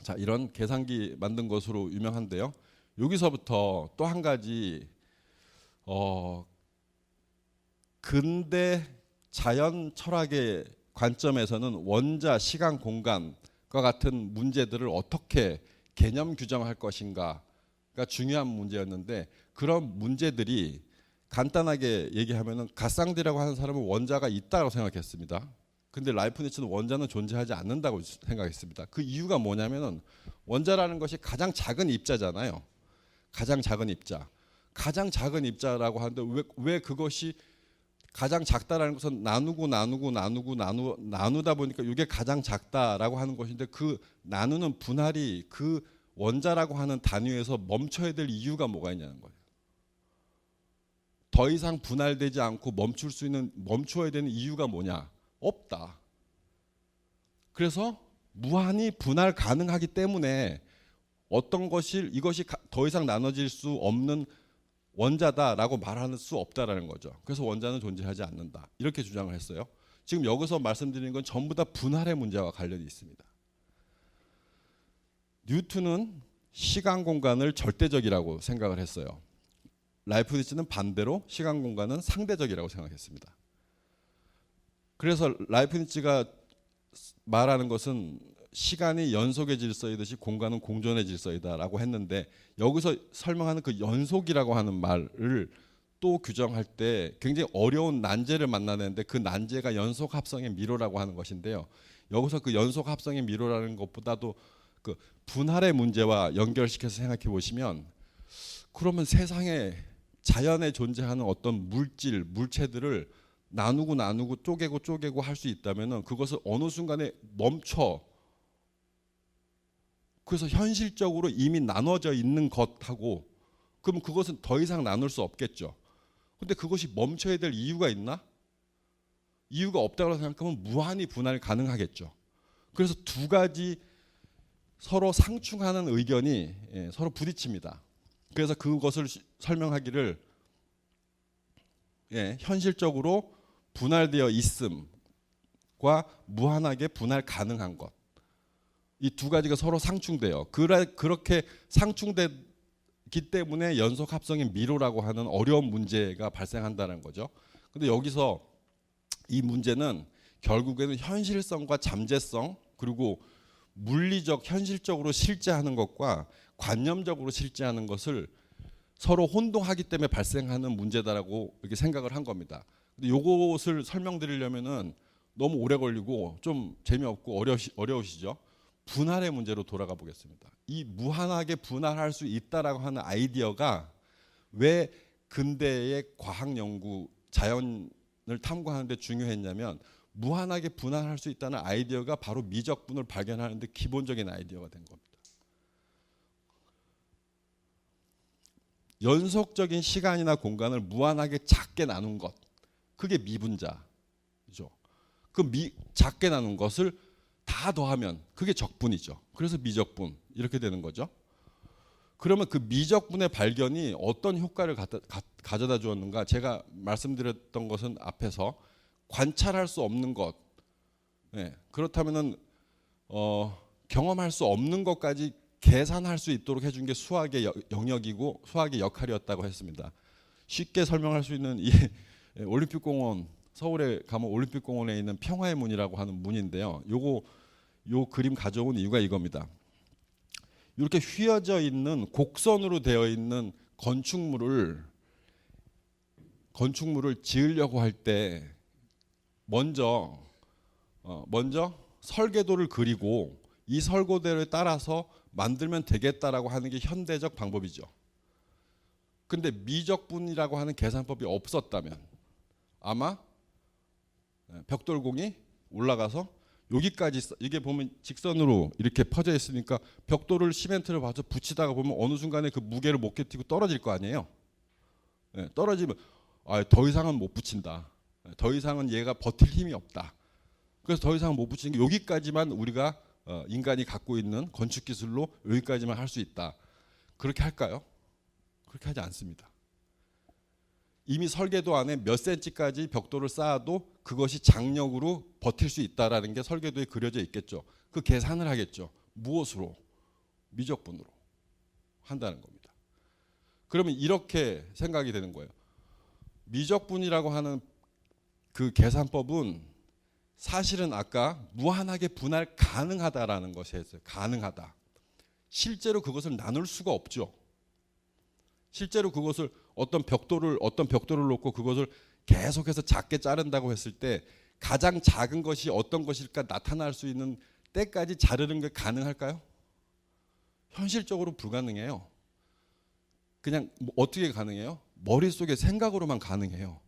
자, 이런 계산기 만든 것으로 유명한데요. 여기서부터 또 한 가지 근대 자연 철학의 관점에서는 원자, 시간, 공간과 같은 문제들을 어떻게 개념 규정할 것인가가 중요한 문제였는데 그런 문제들이 간단하게 얘기하면은 가상디라고 하는 사람은 원자가 있다고 생각했습니다. 근데 라이프니츠는 원자는 존재하지 않는다고 생각했습니다. 그 이유가 뭐냐면은 원자라는 것이 가장 작은 입자잖아요. 가장 작은 입자. 가장 작은 입자라고 하는데 왜 그것이 가장 작다라는 것은 나누다 보니까 이게 가장 작다라고 하는 것인데, 그 나누는 분할이 그 원자라고 하는 단위에서 멈춰야 될 이유가 뭐가 있냐는 거예요. 더 이상 분할되지 않고 멈춰야 되는 이유가 뭐냐? 없다. 그래서 무한히 분할 가능하기 때문에 이것이 더 이상 나눠질 수 없는 원자다라고 말할 수 없다라는 거죠. 그래서 원자는 존재하지 않는다, 이렇게 주장을 했어요. 지금 여기서 말씀드리는 건 전부 다 분할의 문제와 관련이 있습니다. 뉴턴은 시간 공간을 절대적이라고 생각을 했어요. 라이프니츠는 반대로 시간 공간은 상대적이라고 생각했습니다. 그래서 라이프니츠가 말하는 것은 시간이 연속의 질서이듯이 공간은 공존의 질서이다라고 했는데, 여기서 설명하는 그 연속이라고 하는 말을 또 규정할 때 굉장히 어려운 난제를 만나는데, 그 난제가 연속 합성의 미로라고 하는 것인데요. 여기서 그 연속 합성의 미로라는 것보다도 그 분할의 문제와 연결시켜서 생각해 보시면, 그러면 세상에 자연에 존재하는 어떤 물체들을 나누고 쪼개고 할 수 있다면은 그것을 어느 순간에 멈춰, 그래서 현실적으로 이미 나눠져 있는 것하고, 그럼 그것은 더 이상 나눌 수 없겠죠. 근데 그것이 멈춰야 될 이유가 있나? 이유가 없다고 생각하면 무한히 분할 가능하겠죠. 그래서 두 가지 서로 상충하는 의견이 서로 부딪힙니다. 그래서 그것을 설명하기를 현실적으로 분할되어 있음과 무한하게 분할 가능한 것, 이 두 가지가 서로 상충돼요. 그렇게 상충되기 때문에 연속 합성의 미로라고 하는 어려운 문제가 발생한다는 거죠. 근데 여기서 이 문제는 결국에는 현실성과 잠재성, 그리고 물리적 현실적으로 실제하는 것과 관념적으로 실제하는 것을 서로 혼동하기 때문에 발생하는 문제다라고 이렇게 생각을 한 겁니다. 근데 이것을 설명드리려면은 너무 오래 걸리고 좀 재미없고 어려우시죠? 분할의 문제로 돌아가 보겠습니다. 이 무한하게 분할할 수 있다라고 하는 아이디어가 왜 근대의 과학 연구, 자연을 탐구하는 데 중요했냐면, 무한하게 분할할 수 있다는 아이디어가 바로 미적분을 발견하는 데 기본적인 아이디어가 된 겁니다. 연속적인 시간이나 공간을 무한하게 작게 나눈 것, 그게 미분자죠. 그 작게 나눈 것을 다 더하면 그게 적분이죠. 그래서 미적분, 이렇게 되는 거죠. 그러면 그 미적분의 발견이 어떤 효과를 가져다 주었는가? 제가 말씀드렸던 것은 앞에서 관찰할 수 없는 것, 그렇다면은 경험할 수 없는 것까지 계산할 수 있도록 해준 게 수학의 영역이고 수학의 역할이었다고 했습니다. 쉽게 설명할 수 있는 이 올림픽공원, 서울에 가면 올림픽공원에 있는 평화의 문이라고 하는 문인데요. 요 그림 가져온 이유가 이겁니다. 이렇게 휘어져 있는 곡선으로 되어 있는 건축물을 지으려고 할 때 먼저 설계도를 그리고 이 설계도에 따라서 만들면 되겠다라고 하는 게 현대적 방법이죠. 근데 미적분이라고 하는 계산법이 없었다면 아마 벽돌공이 올라가서 여기까지, 이게 보면 직선으로 이렇게 퍼져 있으니까 벽돌을 시멘트를 봐서 붙이다가 보면 어느 순간에 그 무게를 못 견디고 떨어질 거 아니에요. 떨어지면 더 이상은 못 붙인다. 더 이상은 얘가 버틸 힘이 없다. 그래서 더 이상은 못 붙이는 게 여기까지만 우리가 인간이 갖고 있는 건축 기술로 여기까지만 할 수 있다. 그렇게 할까요? 그렇게 하지 않습니다. 이미 설계도 안에 몇 센치까지 벽돌을 쌓아도 그것이 장력으로 버틸 수 있다라는 게 설계도에 그려져 있겠죠. 그 계산을 하겠죠. 무엇으로? 미적분으로 한다는 겁니다. 그러면 이렇게 생각이 되는 거예요. 미적분이라고 하는 그 계산법은 사실은 아까 무한하게 분할 가능하다라는 것이었어요. 가능하다. 실제로 그것을 나눌 수가 없죠. 실제로 그것을 어떤 벽돌을 놓고 그것을 계속해서 작게 자른다고 했을 때 가장 작은 것이 어떤 것일까 나타날 수 있는 때까지 자르는 게 가능할까요? 현실적으로 불가능해요. 그냥 어떻게 가능해요? 머릿속에 생각으로만 가능해요.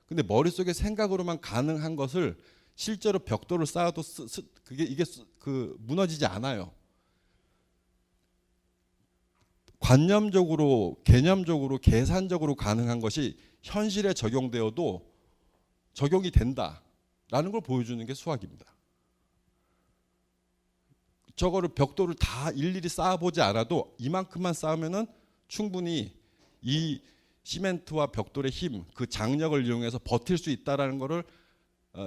근데 머릿속에 생각으로만 가능한 것을 실제로 벽돌을 쌓아도 이게 무너지지 않아요. 관념적으로, 개념적으로, 계산적으로 가능한 것이 현실에 적용되어도 적용이 된다라는 걸 보여주는 게 수학입니다. 저거를 벽돌을 다 일일이 쌓아보지 않아도 이만큼만 쌓으면은 충분히 이 시멘트와 벽돌의 힘, 그 장력을 이용해서 버틸 수 있다라는 거를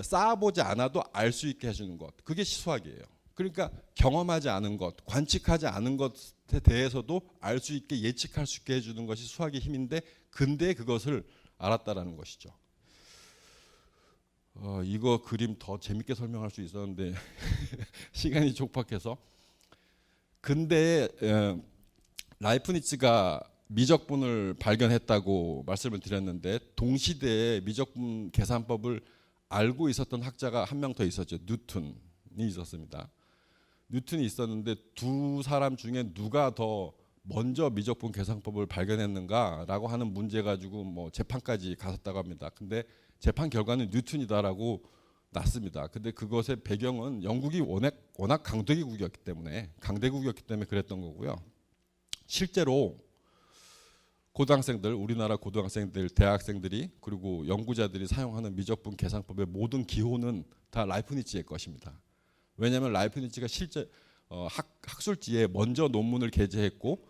쌓아보지 않아도 알 수 있게 해주는 것, 그게 수학이에요. 그러니까 경험하지 않은 것, 관측하지 않은 것에 대해서도 알 수 있게, 예측할 수 있게 해주는 것이 수학의 힘인데, 근대에 그것을 알았다라는 것이죠. 이거 그림 더 재밌게 설명할 수 있었는데 시간이 촉박해서. 근대에 라이프니츠가 미적분을 발견했다고 말씀을 드렸는데, 동시대에 미적분 계산법을 알고 있었던 학자가 한 명 더 있었죠. 뉴턴이 있었습니다. 뉴턴이 있었는데 두 사람 중에 누가 더 먼저 미적분 계산법을 발견했는가라고 하는 문제 가지고 뭐 재판까지 갔었다고 합니다. 근데 재판 결과는 뉴턴이다라고 났습니다. 근데 그것의 배경은 영국이 워낙 강대국이었기 때문에 그랬던 거고요. 실제로 고등학생들, 우리나라 고등학생들, 대학생들이, 그리고 연구자들이 사용하는 미적분 계산법의 모든 기호는 다 라이프니츠의 것입니다. 왜냐하면 라이프니츠가 실제 학술지에 먼저 논문을 게재했고,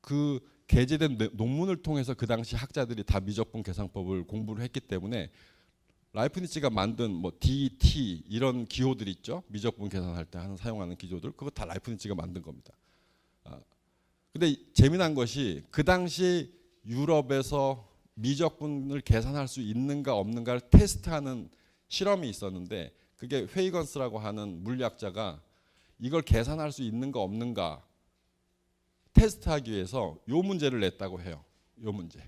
그 게재된 논문을 통해서 그 당시 학자들이 다 미적분 계산법을 공부를 했기 때문에 라이프니츠가 만든 뭐 D, T 이런 기호들 있죠. 미적분 계산할 때 사용하는 기호들, 그거 다 라이프니츠가 만든 겁니다. 근데 재미난 것이 그 당시 유럽에서 미적분을 계산할 수 있는가 없는가를 테스트하는 실험이 있었는데, 그게 헤이건스라고 하는 물리학자가 이걸 계산할 수 있는가 없는가 테스트하기 위해서 요 문제를 냈다고 해요. 요 문제.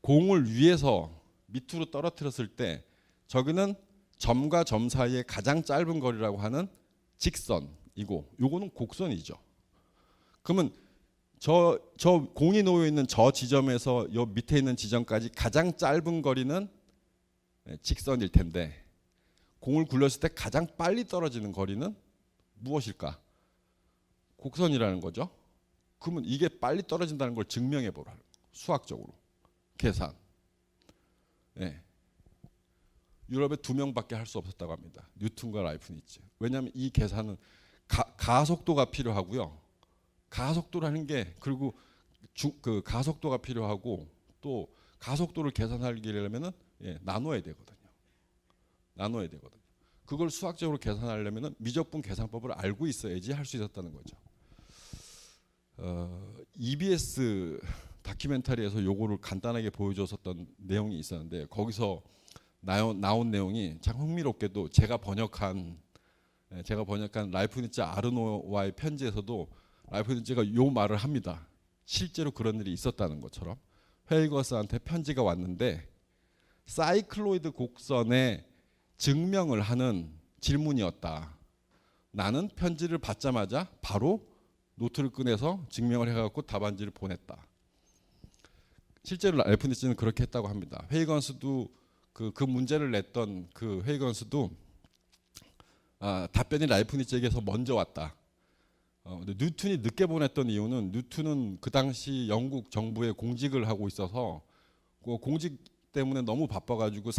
공을 위에서 밑으로 떨어뜨렸을 때 저기는 점과 점 사이의 가장 짧은 거리라고 하는 직선이고, 요거는 곡선이죠. 그러면 저 공이 놓여 있는 저 지점에서 요 밑에 있는 지점까지 가장 짧은 거리는 직선일 텐데, 공을 굴렸을 때 가장 빨리 떨어지는 거리는 무엇일까? 곡선이라는 거죠. 그러면 이게 빨리 떨어진다는 걸 증명해 보라. 수학적으로 계산. 네. 유럽에 2명밖에 할 수 없었다고 합니다. 뉴턴과 라이프니츠. 왜냐하면 이 계산은 가속도가 필요하고요. 가속도라는 게, 그리고 그 가속도가 필요하고, 또 가속도를 계산하려면은 나눠야 되거든요. 그걸 수학적으로 계산하려면은 미적분 계산법을 알고 있어야지 할 수 있었다는 거죠. EBS 다큐멘터리에서 요거를 간단하게 보여줬었던 내용이 있었는데, 거기서 나온 내용이 참 흥미롭게도 제가 번역한 라이프니츠 아르노와의 편지에서도 라이프니츠가 요 말을 합니다. 실제로 그런 일이 있었다는 것처럼. 헤이거스한테 편지가 왔는데 사이클로이드 곡선의 증명을 하는 질문이었다. 나는 편지를 받자마자 바로 노트를 꺼내서 증명을 해갖고 답안지를 보냈다. 실제로 라이프니츠는 그렇게 했다고 합니다. 헤이건스도 그 문제를 냈던 그 헤이건스도 답변이 라이프니츠에게서 먼저 왔다. 근데 뉴턴이 늦게 보냈던 이유는, 뉴턴은 그 당시 영국 정부에 공직을 하고 있어서 그 공직 때문에 너무 바빠가지고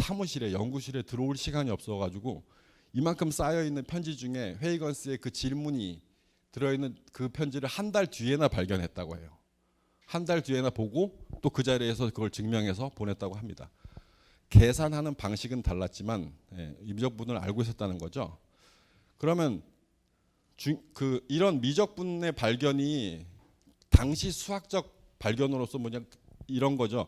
연구실에 들어올 시간이 없어가지고 이만큼 쌓여있는 편지 중에 헤이건스의 그 질문이 들어있는 그 편지를 한 달 뒤에나 발견했다고 해요. 한 달 뒤에나 보고 또 그 자리에서 그걸 증명해서 보냈다고 합니다. 계산하는 방식은 달랐지만 미적분을 알고 있었다는 거죠. 그러면 이런 미적분의 발견이 당시 수학적 발견으로서 뭐냐, 이런 거죠.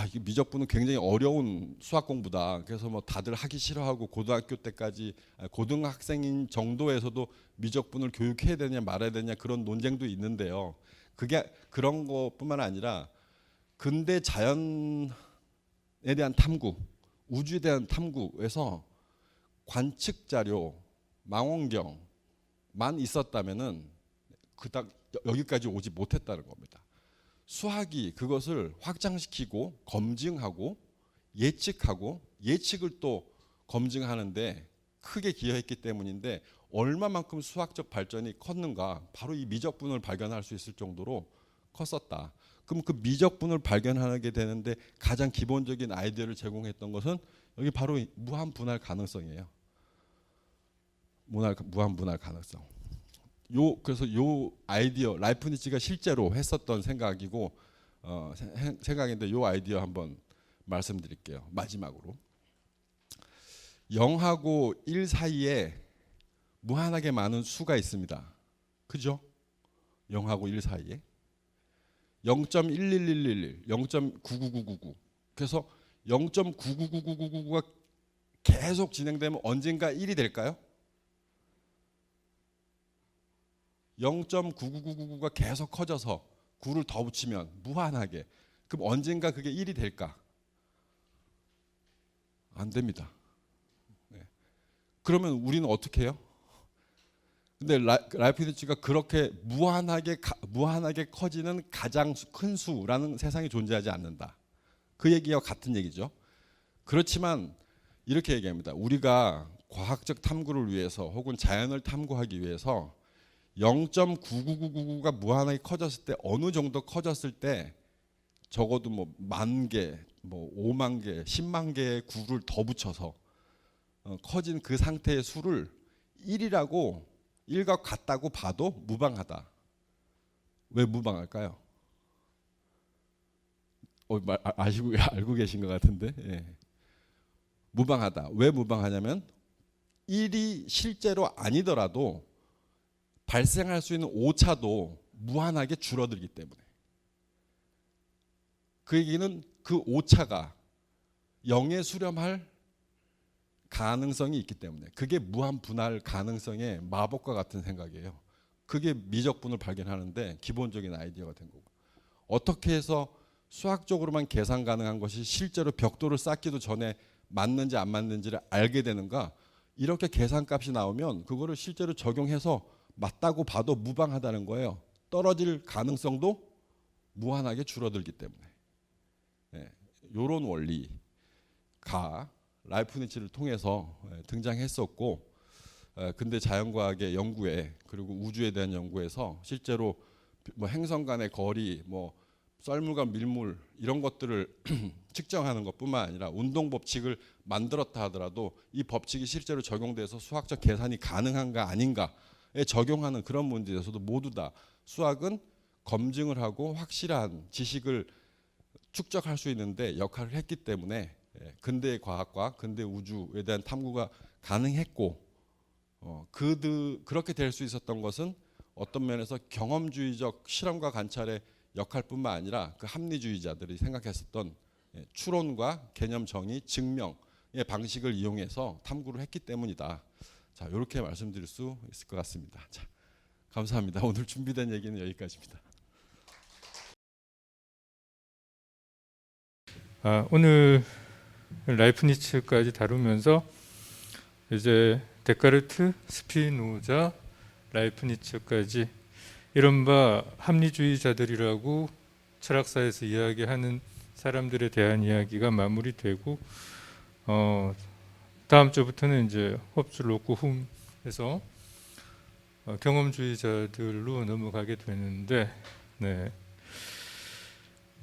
이게 미적분은 굉장히 어려운 수학 공부다. 그래서 뭐 다들 하기 싫어하고 고등학교 때까지, 고등학생인 정도에서도 미적분을 교육해야 되냐 말아야 되냐 그런 논쟁도 있는데요. 그게 그런 것뿐만 아니라 근대 자연에 대한 탐구, 우주에 대한 탐구에서 관측 자료, 망원경만 있었다면은 그닥 여기까지 오지 못했다는 겁니다. 수학이 그것을 확장시키고 검증하고 예측하고 예측을 또 검증하는데 크게 기여했기 때문인데 얼마만큼 수학적 발전이 컸는가 바로 이 미적분을 발견할 수 있을 정도로 컸었다. 그럼 그 미적분을 발견하게 되는데 가장 기본적인 아이디어를 제공했던 것은 여기 바로 무한 분할 가능성이에요. 무한 분할 가능성. 그래서 요 아이디어 라이프니츠가 실제로 했었던 생각이고 생각인데 요 아이디어 한번 말씀드릴게요. 마지막으로 0하고 1 사이에 무한하게 많은 수가 있습니다. 그죠? 0하고 1 사이에 0.11111, 0.99999. 그래서 0.9999999가 계속 진행되면 언젠가 1이 될까요? 0.99999가 계속 커져서 9를 더 붙이면 무한하게. 그럼 언젠가 그게 1이 될까? 안 됩니다. 네. 그러면 우리는 어떻게 해요? 근데 라이프니츠가 그렇게 무한하게 커지는 가장 큰 수라는 세상이 존재하지 않는다. 그 얘기와 같은 얘기죠. 그렇지만 이렇게 얘기합니다. 우리가 과학적 탐구를 위해서 혹은 자연을 탐구하기 위해서 0.99999가 무한하게 커졌을 때 어느 정도 커졌을 때 적어도 뭐 10,000개, 뭐 50,000개, 100,000개의 9를 더 붙여서 커진 그 상태의 수를 1이라고 1과 같다고 봐도 무방하다. 왜 무방할까요? 알고 계신 것 같은데. 예. 무방하다. 왜 무방하냐면 1이 실제로 아니더라도 발생할 수 있는 오차도 무한하게 줄어들기 때문에. 그 얘기는 그 오차가 0에 수렴할 가능성이 있기 때문에 그게 무한 분할 가능성의 마법과 같은 생각이에요. 그게 미적분을 발견하는데 기본적인 아이디어가 된 거고. 어떻게 해서 수학적으로만 계산 가능한 것이 실제로 벽돌을 쌓기도 전에 맞는지 안 맞는지를 알게 되는가? 이렇게 계산값이 나오면 그거를 실제로 적용해서 맞다고 봐도 무방하다는 거예요. 떨어질 가능성도 무한하게 줄어들기 때문에. 네, 이런 원리가 라이프니츠를 통해서 등장했었고, 근대 자연과학의 연구에 그리고 우주에 대한 연구에서 실제로 뭐 행성 간의 거리, 뭐 썰물과 밀물 이런 것들을 측정하는 것뿐만 아니라 운동 법칙을 만들었다 하더라도 이 법칙이 실제로 적용돼서 수학적 계산이 가능한가 아닌가에 적용하는 그런 문제에서도 모두 다 수학은 검증을 하고 확실한 지식을 축적할 수 있는데 역할을 했기 때문에 근대 과학과 근대 우주에 대한 탐구가 가능했고, 그렇게 될 수 있었던 것은 어떤 면에서 경험주의적 실험과 관찰의 역할뿐만 아니라 그 합리주의자들이 생각했었던 추론과 개념 정의, 증명의 방식을 이용해서 탐구를 했기 때문이다. 자, 이렇게 말씀드릴 수 있을 것 같습니다. 자, 감사합니다. 오늘 준비된 얘기는 여기까지입니다.
오늘 라이프니츠까지 다루면서 이제 데카르트, 스피노자, 라이프니츠까지 이른바 합리주의자들이라고 철학사에서 이야기하는 사람들에 대한 이야기가 마무리되고, 다음 주부터는 이제 홉슬 로크 훔에서 경험주의자들로 넘어가게 되는데, 네.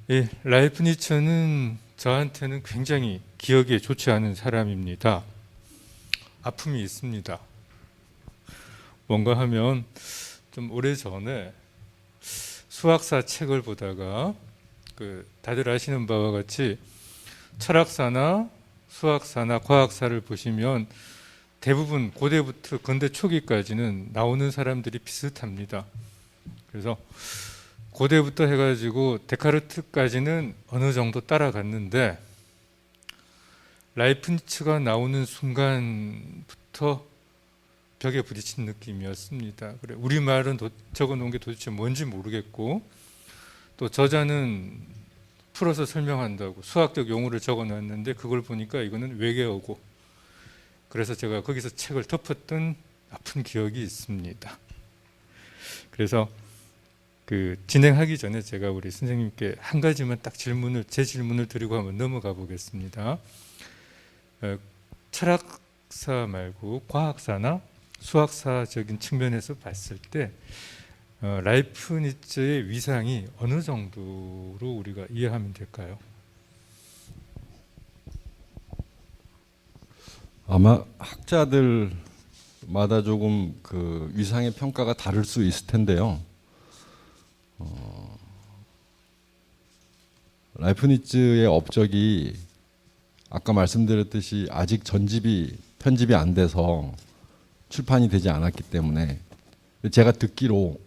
이 라이프니츠는 저한테는 굉장히 기억에 좋지 않은 사람입니다. 아픔이 있습니다. 뭔가 하면 좀 오래전에 수학사 책을 보다가 다들 아시는 바와 같이 철학사나 수학사나 과학사를 보시면 대부분 고대부터 근대 초기까지는 나오는 사람들이 비슷합니다. 그래서 고대부터 해가지고 데카르트까지는 어느 정도 따라갔는데 라이프니츠가 나오는 순간부터 벽에 부딪힌 느낌이었습니다. 그래, 우리말은 적어놓은 게 도대체 뭔지 모르겠고, 또 저자는 풀어서 설명한다고 수학적 용어를 적어놨는데 그걸 보니까 이거는 외계어고, 그래서 제가 거기서 책을 덮었던 아픈 기억이 있습니다. 그래서 그 진행하기 전에 제가 우리 선생님께 한 가지만 딱 제 질문을 드리고 한번 넘어가 보겠습니다. 철학사 말고 과학사나 수학사적인 측면에서 봤을 때 라이프니츠의 위상이 어느 정도로 우리가 이해하면 될까요?
아마 학자들마다 조금 그 위상의 평가가 다를 수 있을 텐데요. 라이프니츠의 업적이 아까 말씀드렸듯이 아직 편집이 안 돼서 출판이 되지 않았기 때문에 제가 듣기로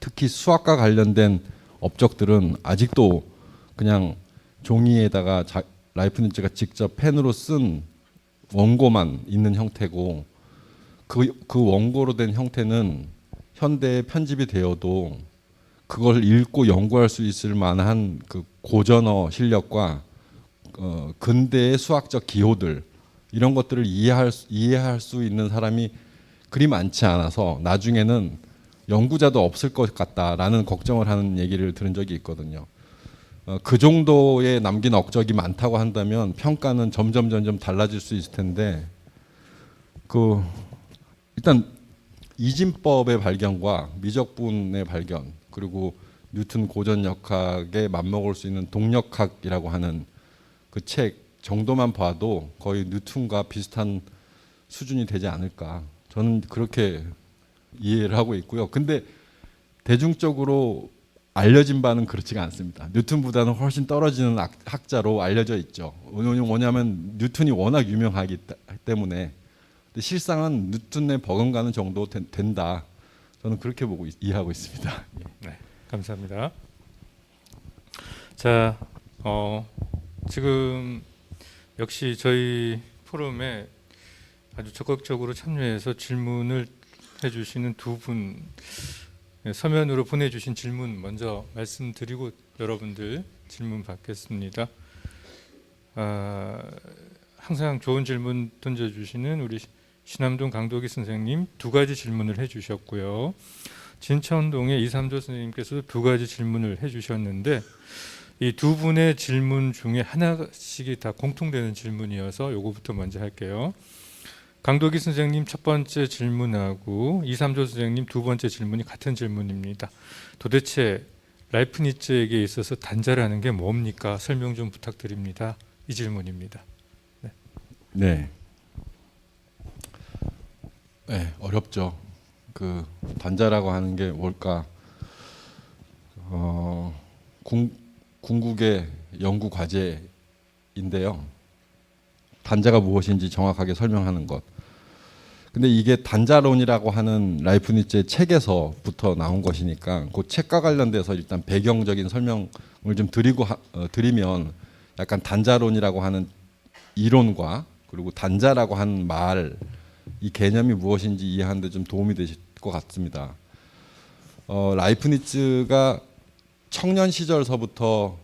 특히 수학과 관련된 업적들은 아직도 그냥 종이에다가 라이프니츠가 직접 펜으로 쓴 원고만 있는 형태고 그 원고로 된 형태는 현대에 편집이 되어도 그걸 읽고 연구할 수 있을 만한 그 고전어 실력과 근대의 수학적 기호들 이런 것들을 이해할 수 있는 사람이 그리 많지 않아서 나중에는 연구자도 없을 것 같다라는 걱정을 하는 얘기를 들은 적이 있거든요. 그 정도의 남긴 업적이 많다고 한다면 평가는 점점 달라질 수 있을 텐데 일단 이진법의 발견과 미적분의 발견 그리고 뉴턴 고전역학에 맞먹을 수 있는 동력학이라고 하는 그 책 정도만 봐도 거의 뉴턴과 비슷한 수준이 되지 않을까 저는 그렇게 이해를 하고 있고요. 근데 대중적으로 알려진 바는 그렇지가 않습니다. 뉴턴보다는 훨씬 떨어지는 학자로 알려져 있죠. 왜냐하면 뉴턴이 워낙 유명하기 때문에. 근데 실상은 뉴턴에 버금가는 정도 된다. 저는 그렇게 보고 이해하고 있습니다.
네, 감사합니다. 자, 지금 역시 저희 포럼에 아주 적극적으로 참여해서 질문을 해주시는 두 분 서면으로 보내주신 질문 먼저 말씀드리고 여러분들 질문 받겠습니다. 항상 좋은 질문 던져주시는 우리 신암동 강도기 선생님 두 가지 질문을 해주셨고요. 진천동의 이삼조 선생님께서도 두 가지 질문을 해주셨는데 이 두 분의 질문 중에 하나씩이 다 공통되는 질문이어서 요거부터 먼저 할게요. 강도기 선생님 첫 번째 질문하고 이삼조 선생님 두 번째 질문이 같은 질문입니다. 도대체 라이프니츠에게 있어서 단자라는 게 뭡니까? 설명 좀 부탁드립니다. 이 질문입니다.
네. 네, 어렵죠. 그 단자라고 하는 게 뭘까? 궁극의 연구 과제인데요. 단자가 무엇인지 정확하게 설명하는 것. 근데 이게 단자론이라고 하는 라이프니츠의 책에서부터 나온 것이니까 그 책과 관련돼서 일단 배경적인 설명을 좀 드리면 약간 단자론이라고 하는 이론과 그리고 단자라고 하는 말 이 개념이 무엇인지 이해하는 데 좀 도움이 되실 것 같습니다. 라이프니츠가 청년 시절서부터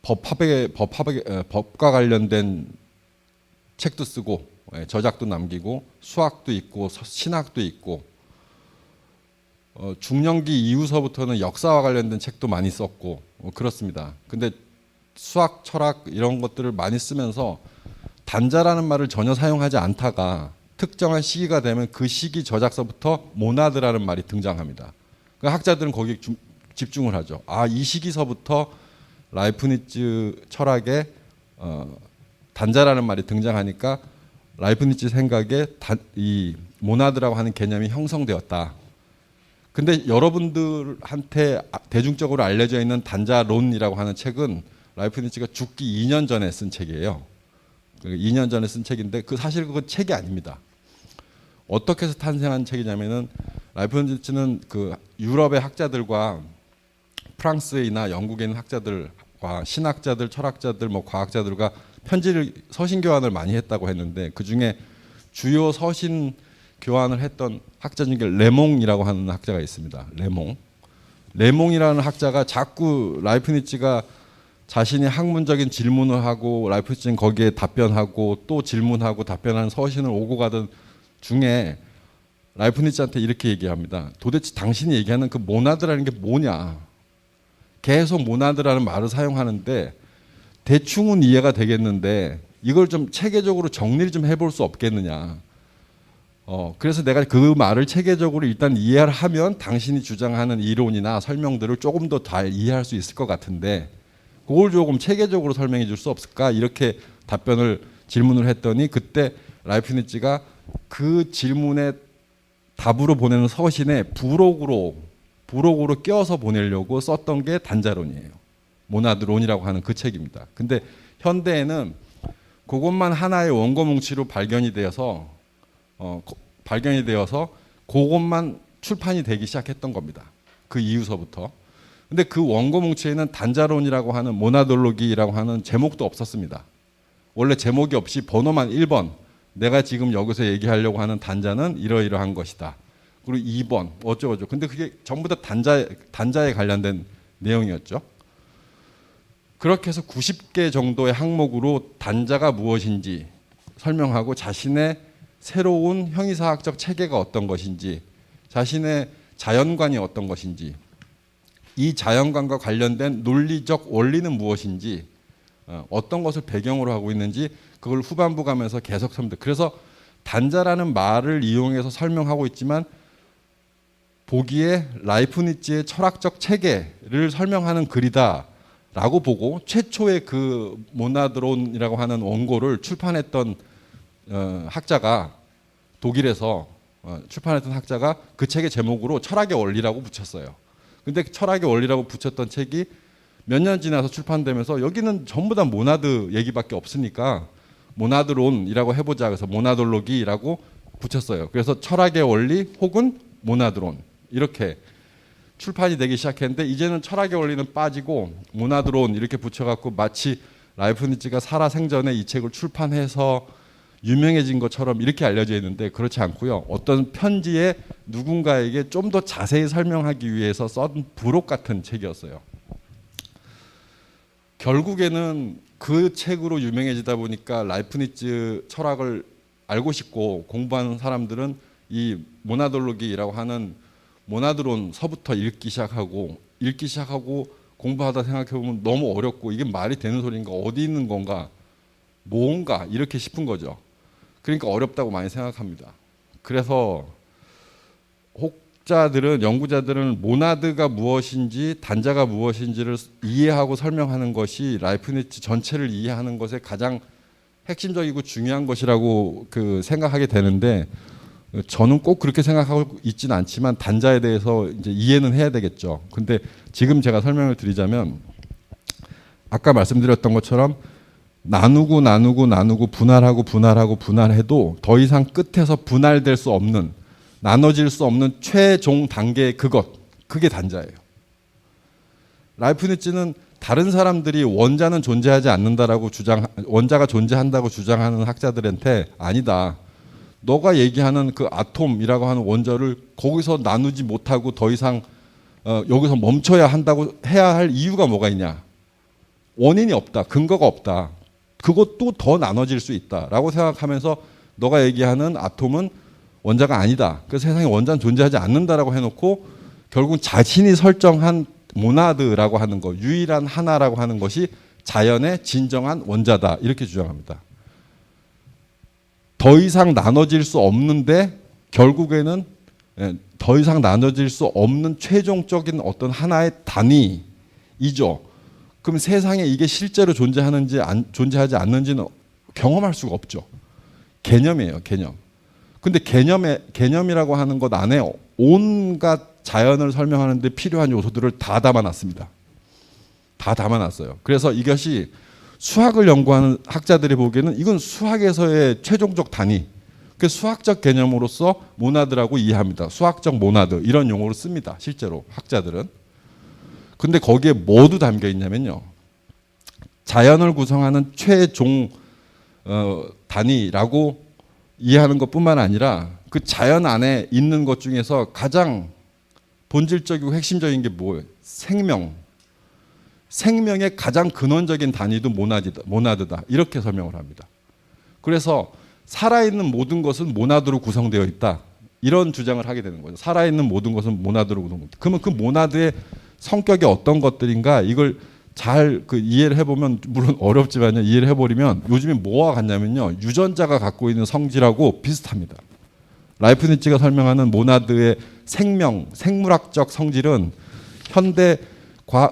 법과 관련된 책도 쓰고 저작도 남기고 수학도 있고 신학도 있고 중년기 이후서부터는 역사와 관련된 책도 많이 썼고 그렇습니다. 근데 수학, 철학 이런 것들을 많이 쓰면서 단자라는 말을 전혀 사용하지 않다가 특정한 시기가 되면 그 시기 저작서부터 모나드라는 말이 등장합니다. 그러니까 학자들은 거기에 집중을 하죠. 이 시기서부터 라이프니츠 철학에 단자라는 말이 등장하니까 라이프니츠 생각에 이 모나드라고 하는 개념이 형성되었다. 근데 여러분들한테 대중적으로 알려져 있는 단자론이라고 하는 책은 라이프니츠가 죽기 2년 전에 쓴 책이에요. 2년 전에 쓴 책인데 사실 그건 책이 아닙니다. 어떻게 해서 탄생한 책이냐면은 라이프니츠는 그 유럽의 학자들과 프랑스이나 영국에 있는 학자들과 신학자들, 철학자들, 과학자들과 서신 교환을 많이 했다고 했는데 그 중에 주요 서신 교환을 했던 학자 중에 레몽이라고 하는 학자가 있습니다. 레몽이라는 학자가 자꾸 라이프니츠가 자신이 학문적인 질문을 하고 라이프니츠는 거기에 답변하고 또 질문하고 답변하는 서신을 오고 가던 중에 라이프니츠한테 이렇게 얘기합니다. 도대체 당신이 얘기하는 그 모나드라는 게 뭐냐? 계속 모나드라는 말을 사용하는데 대충은 이해가 되겠는데 이걸 좀 체계적으로 정리를 좀 해볼 수 없겠느냐? 그래서 내가 그 말을 체계적으로 일단 이해를 하면 당신이 주장하는 이론이나 설명들을 조금 더 잘 이해할 수 있을 것 같은데 그걸 조금 체계적으로 설명해 줄 수 없을까? 이렇게 질문을 했더니 그때 라이프니츠가 그 질문에 답으로 보내는 서신에 부록으로 껴서 보내려고 썼던 게 단자론이에요. 모나드론이라고 하는 그 책입니다. 근데 현대에는 그것만 하나의 원고 뭉치로 발견이 되어서 그것만 출판이 되기 시작했던 겁니다. 그 이후서부터. 근데 그 원고 뭉치에는 단자론이라고 하는 모나돌로기라고 하는 제목도 없었습니다. 원래 제목이 없이 번호만 1번, 내가 지금 여기서 얘기하려고 하는 단자는 이러이러한 것이다. 그리고 2번 어쩌고저쩌고. 근데 그게 전부 다 단자에 관련된 내용이었죠. 그렇게 해서 90개 정도의 항목으로 단자가 무엇인지 설명하고 자신의 새로운 형이사학적 체계가 어떤 것인지, 자신의 자연관이 어떤 것인지, 이 자연관과 관련된 논리적 원리는 무엇인지, 어떤 것을 배경으로 하고 있는지 그걸 후반부 가면서 계속 설명합니다. 그래서 단자라는 말을 이용해서 설명하고 있지만 보기에 라이프니츠의 철학적 체계를 설명하는 글이다라고 보고 최초의 그 모나드론이라고 하는 원고를 출판했던 학자가 독일에서 출판했던 학자가 그 책의 제목으로 철학의 원리라고 붙였어요. 근데 철학의 원리라고 붙였던 책이 몇 년 지나서 출판되면서 여기는 전부 다 모나드 얘기밖에 없으니까 모나드론이라고 해보자. 그래서 모나돌로기라고 붙였어요. 그래서 철학의 원리 혹은 모나드론 이렇게 출판이 되기 시작했는데 이제는 철학의 원리는 빠지고 모나드론 이렇게 붙여갖고 마치 라이프니츠가 살아생전에 이 책을 출판해서 유명해진 것처럼 이렇게 알려져 있는데 그렇지 않고요. 어떤 편지에 누군가에게 좀 더 자세히 설명하기 위해서 쓴 부록 같은 책이었어요. 결국에는 그 책으로 유명해지다 보니까 라이프니츠 철학을 알고 싶고 공부하는 사람들은 이 모나돌로기라고 하는 모나드론서부터 읽기 시작하고 공부하다 생각해보면 너무 어렵고 이게 말이 되는 소리인가 어디 있는 건가 뭔가 이렇게 싶은 거죠. 그러니까 어렵다고 많이 생각합니다. 그래서 연구자들은 모나드가 무엇인지 단자가 무엇인지를 이해하고 설명하는 것이 라이프니츠 전체를 이해하는 것에 가장 핵심적이고 중요한 것이라고 생각하게 되는데 저는 꼭 그렇게 생각하고 있지는 않지만 단자에 대해서 이제 이해는 해야 되겠죠. 근데 지금 제가 설명을 드리자면 아까 말씀드렸던 것처럼 나누고 분할해도 더 이상 끝에서 분할될 수 없는 나눠질 수 없는 최종 단계의 그게 단자예요. 라이프니츠는 다른 사람들이 원자는 존재하지 않는다라고 원자가 존재한다고 주장하는 학자들한테 아니다. 너가 얘기하는 그 아톰이라고 하는 원자를 거기서 나누지 못하고 더 이상 여기서 멈춰야 해야 할 이유가 뭐가 있냐? 원인이 없다. 근거가 없다. 그것도 더 나눠질 수 있다라고 생각하면서 너가 얘기하는 아톰은 원자가 아니다. 그래서 세상에 원자는 존재하지 않는다라고 해놓고 결국 자신이 설정한 모나드라고 하는 것, 유일한 하나라고 하는 것이 자연의 진정한 원자다. 이렇게 주장합니다. 더 이상 나눠질 수 없는데 결국에는 더 이상 나눠질 수 없는 최종적인 어떤 하나의 단위이죠. 그럼 세상에 이게 실제로 존재하지 않는지는 경험할 수가 없죠. 개념이에요, 개념. 근데 개념이라고 하는 것 안에 온갖 자연을 설명하는데 필요한 요소들을 다 담아놨습니다. 다 담아놨어요. 그래서 이것이 수학을 연구하는 학자들이 보기에는 이건 수학에서의 최종적 단위, 그 수학적 개념으로서 모나드라고 이해합니다. 수학적 모나드 이런 용어를 씁니다. 실제로 학자들은. 근데 거기에 뭐도 담겨 있냐면요. 자연을 구성하는 최종 단위라고 이해하는 것뿐만 아니라 그 자연 안에 있는 것 중에서 가장 본질적이고 핵심적인 게 뭐예요? 생명의 가장 근원적인 단위도 모나드다. 이렇게 설명을 합니다. 그래서 살아있는 모든 것은 모나드로 구성되어 있다. 이런 주장을 하게 되는 거죠. 살아있는 모든 것은 모나드로 보는 것. 그러면 그 모나드의 성격이 어떤 것들인가 이걸 잘 이해를 해보면, 물론 어렵지만요, 이해를 해버리면 요즘에 뭐와 같냐면요, 유전자가 갖고 있는 성질하고 비슷합니다. 라이프니츠가 설명하는 모나드의 생물학적 성질은 현대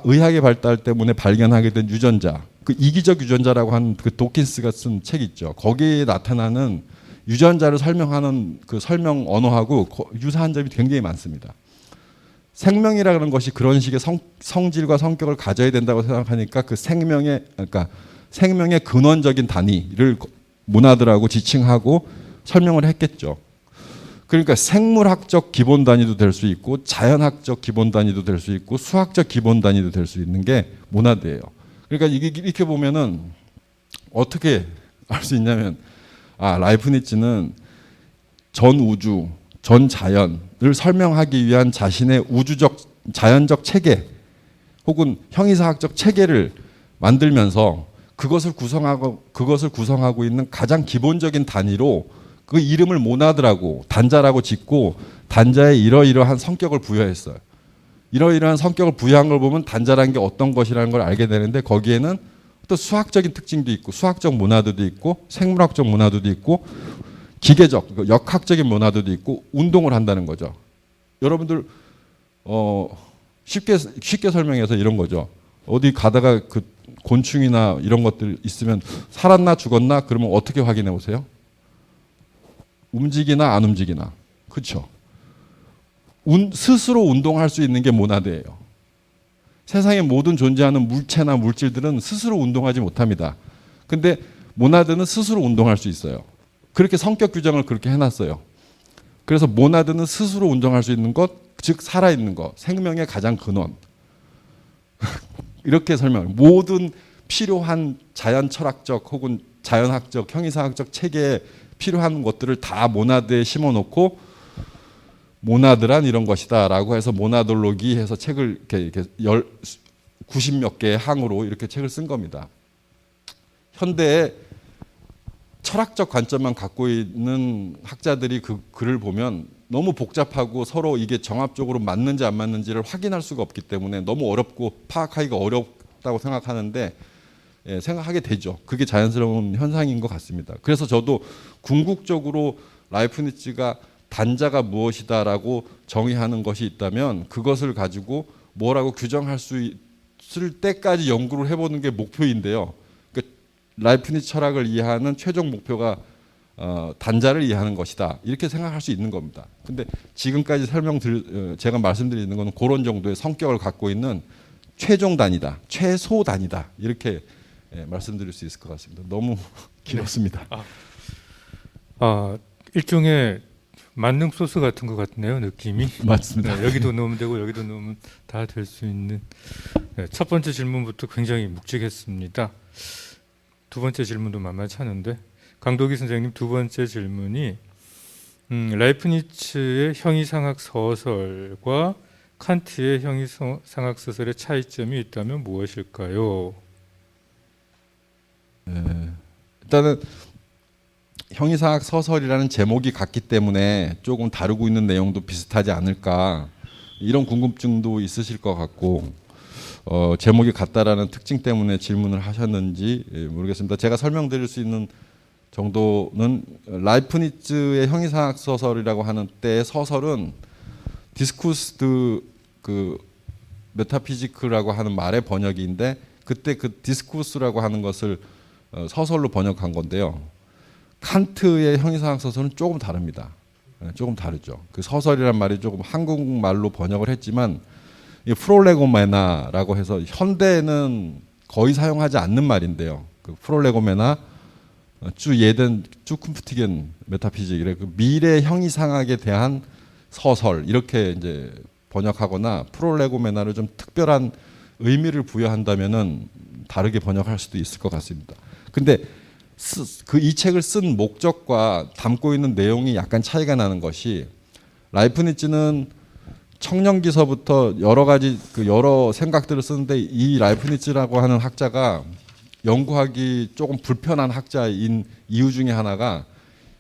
의학의 발달 때문에 발견하게 된 유전자, 그 이기적 유전자라고 하는 그 도킨스가 쓴 책 있죠. 거기에 나타나는 유전자를 설명하는 그 설명 언어하고 유사한 점이 굉장히 많습니다. 생명이라는 것이 그런 식의 성질과 성격을 가져야 된다고 생각하니까 그 그러니까 생명의 근원적인 단위를 모나드라고 지칭하고 설명을 했겠죠. 그러니까 생물학적 기본 단위도 될 수 있고 자연학적 기본 단위도 될 수 있고 수학적 기본 단위도 될 수 있는 게 모나드예요. 그러니까 이게 이렇게 보면은 어떻게 알 수 있냐면, 라이프니츠는 전 우주, 전 자연을 설명하기 위한 자신의 우주적 자연적 체계 혹은 형이사학적 체계를 만들면서 그것을 구성하고 있는 가장 기본적인 단위로 그 이름을 모나드라고, 단자라고 짓고 단자에 이러이러한 성격을 부여했어요. 이러이러한 성격을 부여한 걸 보면 단자라는 게 어떤 것이라는 걸 알게 되는데, 거기에는 또 수학적인 특징도 있고 수학적 모나드도 있고 생물학적 모나드도 있고 기계적 역학적인 모나드도 있고 운동을 한다는 거죠. 여러분들 쉽게 설명해서 이런 거죠. 어디 가다가 그 곤충이나 이런 것들 있으면 살았나 죽었나 그러면 어떻게 확인해 보세요? 움직이나 안 움직이나. 그렇죠? 스스로 운동할 수 있는 게 모나드예요. 세상에 모든 존재하는 물체나 물질들은 스스로 운동하지 못합니다. 근데 모나드는 스스로 운동할 수 있어요. 그렇게 성격 규정을 그렇게 해놨어요. 그래서 모나드는 스스로 운동할 수 있는 것, 즉 살아있는 것, 생명의 가장 근원. 이렇게 설명을. 모든 필요한 자연 철학적 혹은 자연학적, 형이사학적 체계에 필요한 것들을 다 모나드에 심어놓고 모나드란 이런 것이다라고 해서 모나돌로기 해서 책을 이렇게 90몇 개의 항으로 이렇게 책을 쓴 겁니다. 현대에 철학적 관점만 갖고 있는 학자들이 그 글을 보면 너무 복잡하고 서로 이게 정합적으로 맞는지 안 맞는지를 확인할 수가 없기 때문에 너무 어렵고 파악하기가 어렵다고 생각하는데, 생각하게 되죠. 그게 자연스러운 현상인 것 같습니다. 그래서 저도 궁극적으로 라이프니츠가 단자가 무엇이다라고 정의하는 것이 있다면 그것을 가지고 뭐라고 규정할 수 있을 때까지 연구를 해보는 게 목표인데요. 그러니까 라이프니츠 철학을 이해하는 최종 목표가 단자를 이해하는 것이다, 이렇게 생각할 수 있는 겁니다. 근데 지금까지 제가 말씀드리는 것은 그런 정도의 성격을 갖고 있는 최종 단위다, 최소 단위다, 이렇게 말씀드릴 수 있을 것 같습니다. 너무 길었습니다.
일종의 만능 소스 같은 것 같네요, 느낌이.
맞습니다.
네, 여기도 넣으면 되고 여기도 넣으면 다 될 수 있는. 첫 번째 질문부터 굉장히 묵직했습니다. 두 번째 질문도 만만치 않은데, 강도기 선생님 두 번째 질문이 라이프니츠의 형이상학 서설과 칸트의 형이상학 서설의 차이점이 있다면 무엇일까요?
일단은 형이상학 서설이라는 제목이 같기 때문에 조금 다루고 있는 내용도 비슷하지 않을까, 이런 궁금증도 있으실 것 같고, 제목이 같다라는 특징 때문에 질문을 하셨는지 모르겠습니다. 제가 설명드릴 수 있는 정도는, 라이프니츠의 형이상학 서설이라고 하는 때의 서설은 디스쿠스 그 메타피지크라고 하는 말의 번역인데, 그때 그 디스쿠스라고 하는 것을 서설로 번역한 건데요. 칸트의 형이상학 서설은 조금 다릅니다. 조금 다르죠. 그 서설이란 말이 조금 한국말로 번역을 했지만, 이 프롤레고메나라고 해서 현대에는 거의 사용하지 않는 말인데요. 그 프롤레고메나, 주 예덴 쭈쿰프티겐 메타피직이래. 그 미래 형이상학에 대한 서설, 이렇게 이제 번역하거나 프롤레고메나를 좀 특별한 의미를 부여한다면은 다르게 번역할 수도 있을 것 같습니다. 근데 그 이 책을 쓴 목적과 담고 있는 내용이 약간 차이가 나는 것이, 라이프니츠는 청년기서부터 여러 가지 여러 생각들을 쓰는데, 이 라이프니츠라고 하는 학자가 연구하기 조금 불편한 학자인 이유 중에 하나가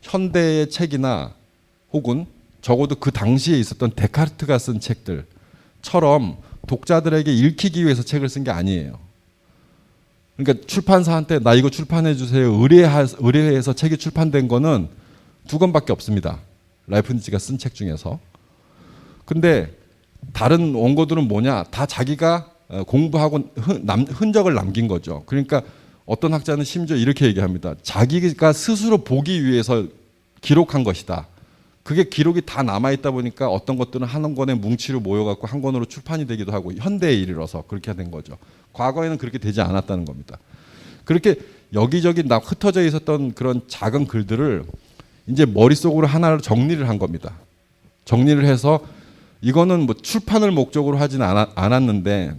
현대의 책이나 혹은 적어도 그 당시에 있었던 데카르트가 쓴 책들처럼 독자들에게 읽히기 위해서 책을 쓴 게 아니에요. 그러니까 출판사한테 나 이거 출판해 주세요. 의뢰해서 책이 출판된 거는 2권밖에 없습니다. 라이프니츠가 쓴 책 중에서. 근데 다른 원고들은 뭐냐? 다 자기가 공부하고 흔적을 남긴 거죠. 그러니까 어떤 학자는 심지어 이렇게 얘기합니다. 자기가 스스로 보기 위해서 기록한 것이다. 그게 기록이 다 남아있다 보니까 어떤 것들은 한 권의 뭉치로 모여갖고 한 권으로 출판이 되기도 하고 현대에 이르러서 그렇게 된 거죠. 과거에는 그렇게 되지 않았다는 겁니다. 그렇게 여기저기 흩어져 있었던 그런 작은 글들을 이제 머릿속으로 하나로 정리를 한 겁니다. 정리를 해서 이거는 뭐 출판을 목적으로 하진 않았는데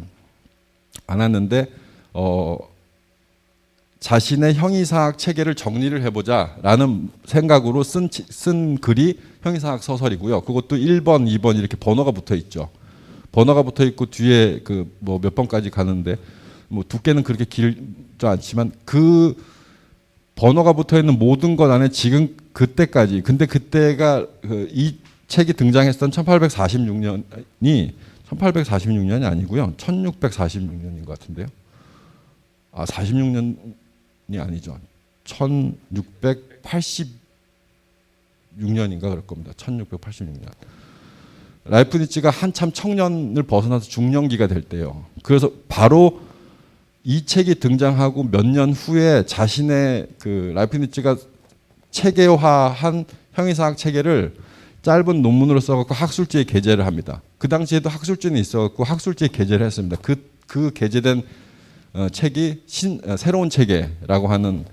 자신의 형이사학 체계를 정리를 해보자라는 생각으로 쓴 글이 형이사학 소설이고요. 그것도 1번, 2번 이렇게 번호가 붙어 있죠. 번호가 붙어 있고 뒤에 그 뭐 몇 번까지 가는데 뭐 두께는 그렇게 길지 않지만 그 번호가 붙어 있는 모든 것 안에 지금 그때까지 근데 그때가 이 책이 등장했던 1846년이 아니고요. 1646년인 것 같은데요. 46년이 아니죠. 1686년인가 그럴 겁니다. 1686년. 라이프니츠가 한참 청년을 벗어나서 중년기가 될 때요. 그래서 바로 이 책이 등장하고 몇 년 후에 자신의 그 라이프니츠가 체계화한 형이사학 체계를 짧은 논문으로 써갖고 학술지에 게재를 합니다. 그 당시에도 학술지는 있어갖고 학술지에 게재를 했습니다. 그 게재된 책이 새로운 체계라고 하는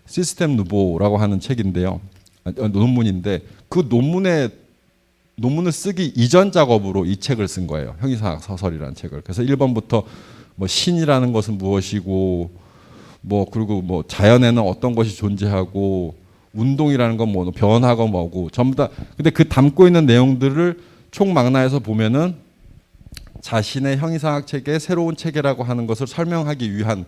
시스템 누보라고 하는 책인데요. 논문인데 그 논문을 쓰기 이전 작업으로 이 책을 쓴 거예요. 형이사학 소설이라는 책을. 그래서 1번부터 뭐 신이라는 것은 무엇이고 뭐 그리고 뭐 자연에는 어떤 것이 존재하고 운동이라는 건 뭐 변화가 뭐고 전부 다 근데 그 담고 있는 내용들을 총망라해서 보면은 자신의 형이사학 체계의 새로운 체계라고 하는 것을 설명하기 위한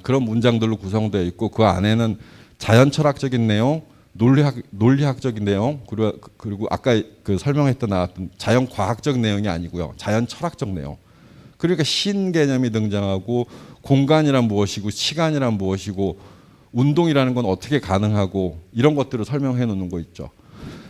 그런 문장들로 구성되어 있고 그 안에는 자연 철학적인 내용, 논리학적인 내용 그리고 아까 그 설명했던 나왔던 자연 과학적 내용이 아니고요. 자연 철학적 내용. 그러니까 신 개념이 등장하고 공간이란 무엇이고 시간이란 무엇이고 운동이라는 건 어떻게 가능하고 이런 것들을 설명해 놓는 거 있죠.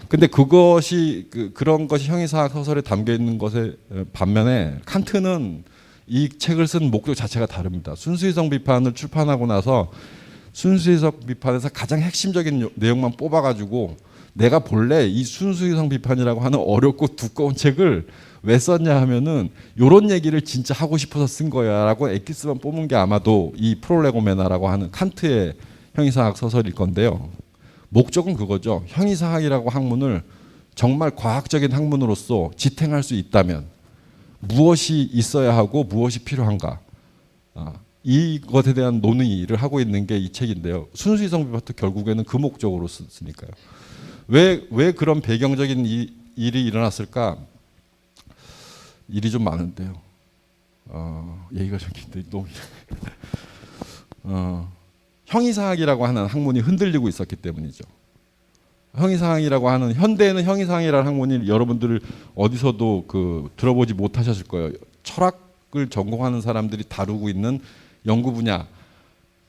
근데 그것이 그런 것이 형이사학 소설에 담겨 있는 것에 반면에 칸트는 이 책을 쓴 목적 자체가 다릅니다. 순수이성 비판을 출판하고 나서 순수이성 비판에서 가장 핵심적인 내용만 뽑아가지고 내가 본래 이 순수이성 비판이라고 하는 어렵고 두꺼운 책을 왜 썼냐 하면은 요런 얘기를 진짜 하고 싶어서 쓴 거야라고 엑기스만 뽑은 게 아마도 이 프롤레고메나라고 하는 칸트의 형이사학 소설일 건데요. 목적은 그거죠. 형이사학이라고 학문을 정말 과학적인 학문으로서 지탱할 수 있다면 무엇이 있어야 하고 무엇이 필요한가 이것에 대한 논의를 하고 있는 게 이 책인데요. 순수이성 비판도 결국에는 그 목적으로 쓰니까요. 왜 그런 배경적인 일이 일어났을까? 일이 좀 많은데요. 얘기가 좀 긴데 너무 형이사학이라고 하는 학문이 흔들리고 있었기 때문이죠. 형이사학이라고 하는 현대에는 형이사학이라는 학문이 여러분들 어디서도 들어보지 못하셨을 거예요. 철학을 전공하는 사람들이 다루고 있는 연구 분야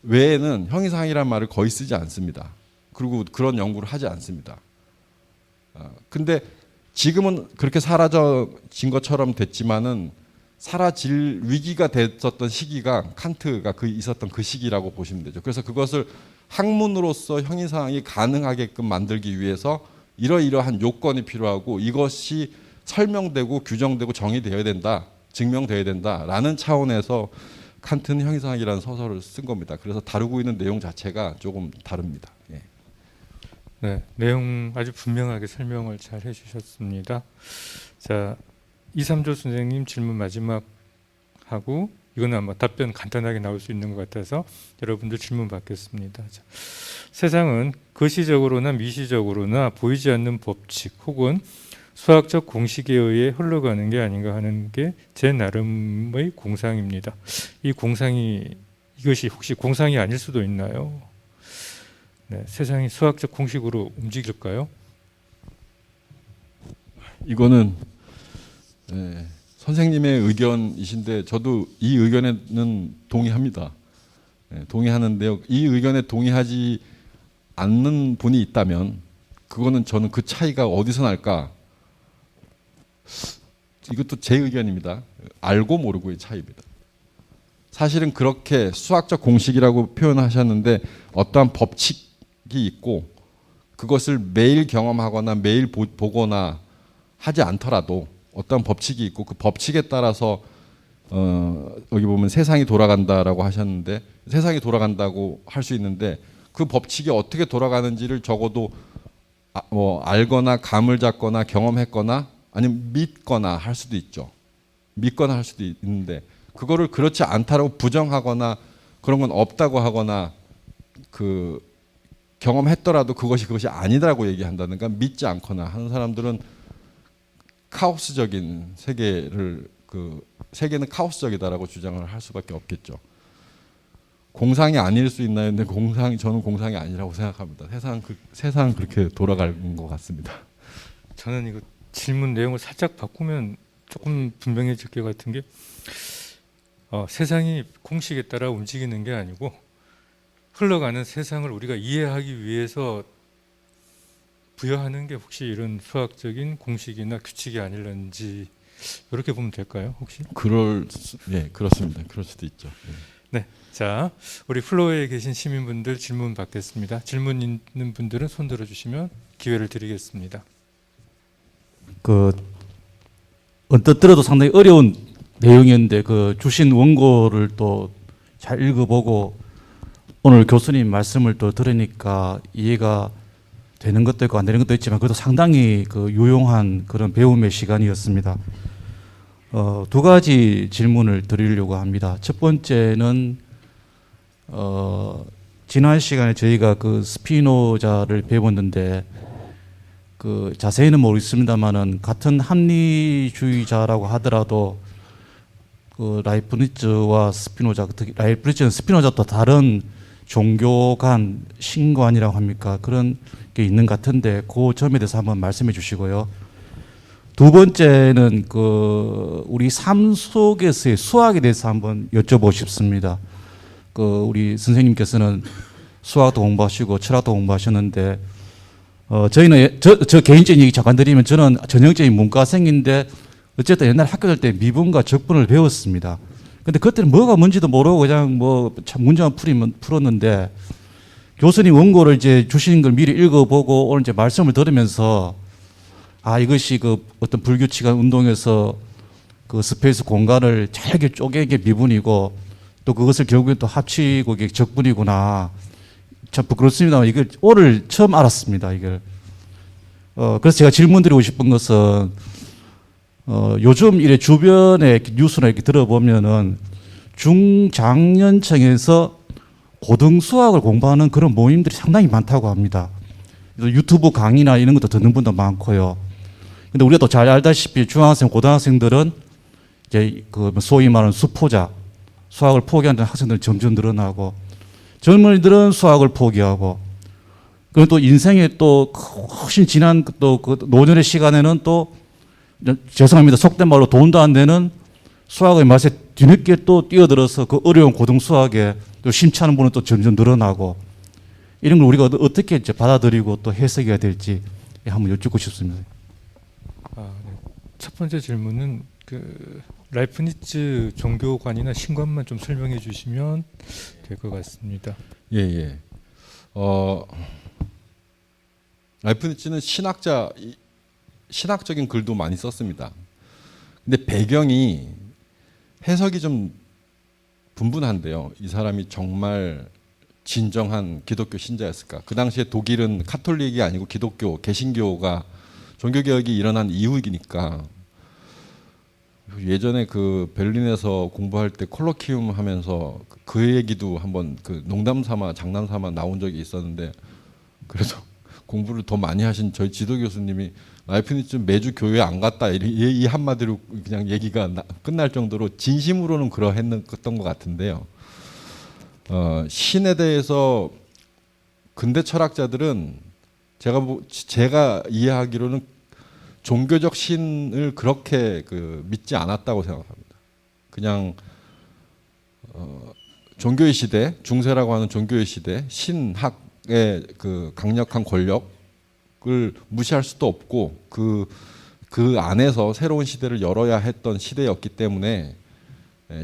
외에는 형이사학이라는 말을 거의 쓰지 않습니다. 그리고 그런 연구를 하지 않습니다. 근데 지금은 그렇게 사라진 것처럼 됐지만은 사라질 위기가 됐었던 시기가 칸트가 있었던 그 시기라고 보시면 되죠. 그래서 그것을 학문으로서 형이사학이 가능하게끔 만들기 위해서 이러이러한 요건이 필요하고 이것이 설명되고 규정되고 정의되어야 된다, 증명되어야 된다라는 차원에서 칸트는 형이사학이라는 소설을 쓴 겁니다. 그래서 다루고 있는 내용 자체가 조금 다릅니다. 예.
네, 내용 아주 분명하게 설명을 잘 해주셨습니다. 자, 이삼조 선생님 질문 마지막 하고 이거는 아마 답변 간단하게 나올 수 있는 것 같아서 여러분들 질문 받겠습니다. 자, 세상은 거시적으로나 미시적으로나 보이지 않는 법칙 혹은 수학적 공식에 의해 흘러가는 게 아닌가 하는 게 제 나름의 공상입니다. 이것이 혹시 공상이 아닐 수도 있나요? 네, 세상이 수학적 공식으로 움직일까요?
이거는 선생님의 의견이신데 저도 이 의견에는 동의합니다. 동의하는데요. 이 의견에 동의하지 않는 분이 있다면 그거는 저는 그 차이가 어디서 날까? 이것도 제 의견입니다. 알고 모르고의 차이입니다. 사실은 그렇게 수학적 공식이라고 표현하셨는데 어떠한 법칙이 있고 그것을 매일 경험하거나 매일 보거나 하지 않더라도 어떤 법칙이 있고 그 법칙에 따라서 여기 보면 세상이 돌아간다라고 하셨는데 세상이 돌아간다고 할 수 있는데 그 법칙이 어떻게 돌아가는지를 적어도 뭐 알거나 감을 잡거나 경험했거나 아니면 믿거나 할 수도 있죠. 믿거나 할 수도 있는데 그거를 그렇지 않다라고 부정하거나 그런 건 없다고 하거나 그 경험했더라도 그것이 아니다라고 얘기한다든가 믿지 않거나 하는 사람들은 카오스적인 세계를 세계는 카오스적이다라고 주장을 할 수밖에 없겠죠. 공상이 아닐 수 있나요? 근데 저는 공상이 아니라고 생각합니다. 세상은 그렇게 돌아가는 것 같습니다.
저는 이거 질문 내용을 살짝 바꾸면 조금 분명해질 것 같은 게 세상이 공식에 따라 움직이는 게 아니고 흘러가는 세상을 우리가 이해하기 위해서 부여하는 게 혹시 이런 수학적인 공식이나 규칙이 아닐런지 이렇게 보면 될까요? 혹시?
그렇습니다. 그럴 수도 있죠.
네. 자, 우리 플로어에 계신 시민분들 질문 받겠습니다. 질문 있는 분들은 손 들어주시면 기회를 드리겠습니다.
언뜻 들어도 상당히 어려운 내용이었는데 주신 원고를 또 잘 읽어보고 오늘 교수님 말씀을 또 들으니까 이해가 되는 것도 있고 안 되는 것도 있지만 그래도 상당히 유용한 그런 배움의 시간이었습니다. 두 가지 질문을 드리려고 합니다. 첫 번째는 지난 시간에 저희가 스피노자를 배웠는데 자세히는 모르겠습니다만은 같은 합리주의자라고 하더라도 라이프니츠와 스피노자, 특히 라이프니츠는 스피노자 또 다른 종교 간 신관이라고 합니까? 그런 게 있는 것 같은데 그 점에 대해서 한번 말씀해 주시고요. 두 번째는 우리 삶 속에서의 수학에 대해서 한번 여쭤보고 싶습니다. 우리 선생님께서는 수학도 공부하시고 철학도 공부하셨는데 저희는 저 개인적인 얘기 잠깐 드리면 저는 전형적인 문과생인데 어쨌든 옛날 학교 다닐 때 미분과 적분을 배웠습니다. 근데 그때는 뭐가 뭔지도 모르고 그냥 참 문제만 풀었는데 교수님 원고를 이제 주시는 걸 미리 읽어보고 오늘 이제 말씀을 들으면서 이것이 어떤 불규칙한 운동에서 스페이스 공간을 잘게 쪼개는 게 미분이고 또 그것을 결국엔 또 합치고 이게 적분이구나. 참 부끄럽습니다만 이걸 오늘 처음 알았습니다. 이걸. 그래서 제가 질문드리고 싶은 것은 요즘 이래 주변에 뉴스나 이렇게 들어보면은 중장년층에서 고등 수학을 공부하는 그런 모임들이 상당히 많다고 합니다. 유튜브 강의나 이런 것도 듣는 분도 많고요. 근데 우리가 또 잘 알다시피 중학생, 고등학생들은 이제 소위 말하는 수포자, 수학을 포기하는 학생들이 점점 늘어나고 젊은이들은 수학을 포기하고 그리고 또 인생에 또 훨씬 지난 노년의 시간에는 또 죄송합니다. 속된 말로 돈도 안 되는 수학의 맛에 뒤늦게 또 뛰어들어서 어려운 고등 수학에 또 심취하는 분은 또 점점 늘어나고 이런 걸 우리가 어떻게 이제 받아들이고 또 해석해야 될지 한번 여쭙고 싶습니다.
네. 첫 번째 질문은 라이프니츠 종교관이나 신관만 좀 설명해 주시면 될 것 같습니다.
예. 라이프니츠는 신학적인 글도 많이 썼습니다. 근데 배경이 해석이 좀 분분한데요. 이 사람이 정말 진정한 기독교 신자였을까? 그 당시에 독일은 카톨릭이 아니고 기독교, 개신교가 종교개혁이 일어난 이후이니까 예전에 베를린에서 공부할 때 콜로키움 하면서 그 얘기도 한번 농담 삼아 장난 삼아 나온 적이 있었는데 그래서 공부를 더 많이 하신 저희 지도 교수님이 라이프니츠 매주 교회 안 갔다 이 한마디로 그냥 얘기가 끝날 정도로 진심으로는 그러했던 것 같은데요. 신에 대해서 근대 철학자들은 제가 이해하기로는 종교적 신을 그렇게 믿지 않았다고 생각합니다. 그냥 종교의 시대, 중세라고 하는 종교의 시대, 신학의 그 강력한 권력을 무시할 수도 없고 그 안에서 새로운 시대를 열어야 했던 시대였기 때문에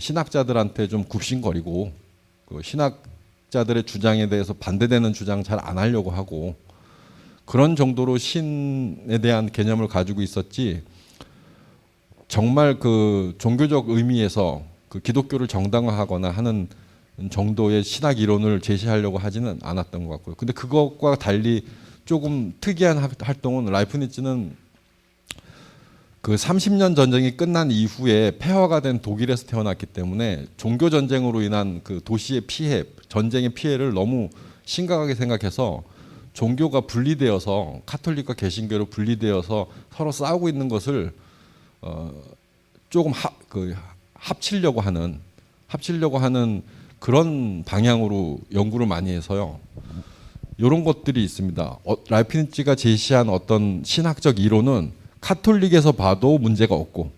신학자들한테 좀 굽신거리고 그 신학자들의 주장에 대해서 반대되는 주장 잘 안 하려고 하고 그런 정도로 신에 대한 개념을 가지고 있었지 정말 그 종교적 의미에서 그 기독교를 정당화하거나 하는 정도의 신학 이론을 제시하려고 하지는 않았던 것 같고요. 근데 그것과 달리 조금 특이한 활동은 라이프니츠는 그 30년 전쟁이 끝난 이후에 폐허가 된 독일에서 태어났기 때문에 종교 전쟁으로 인한 그 도시의 피해, 전쟁의 피해를 너무 심각하게 생각해서 종교가 분리되어서 카톨릭과 개신교로 분리되어서 서로 싸우고 있는 것을 조금 합치려고 하는 그런 방향으로 연구를 많이 해서요. 이런 것들이 있습니다. 라이프니츠가 제시한 어떤 신학적 이론은 카톨릭에서 봐도 문제가 없고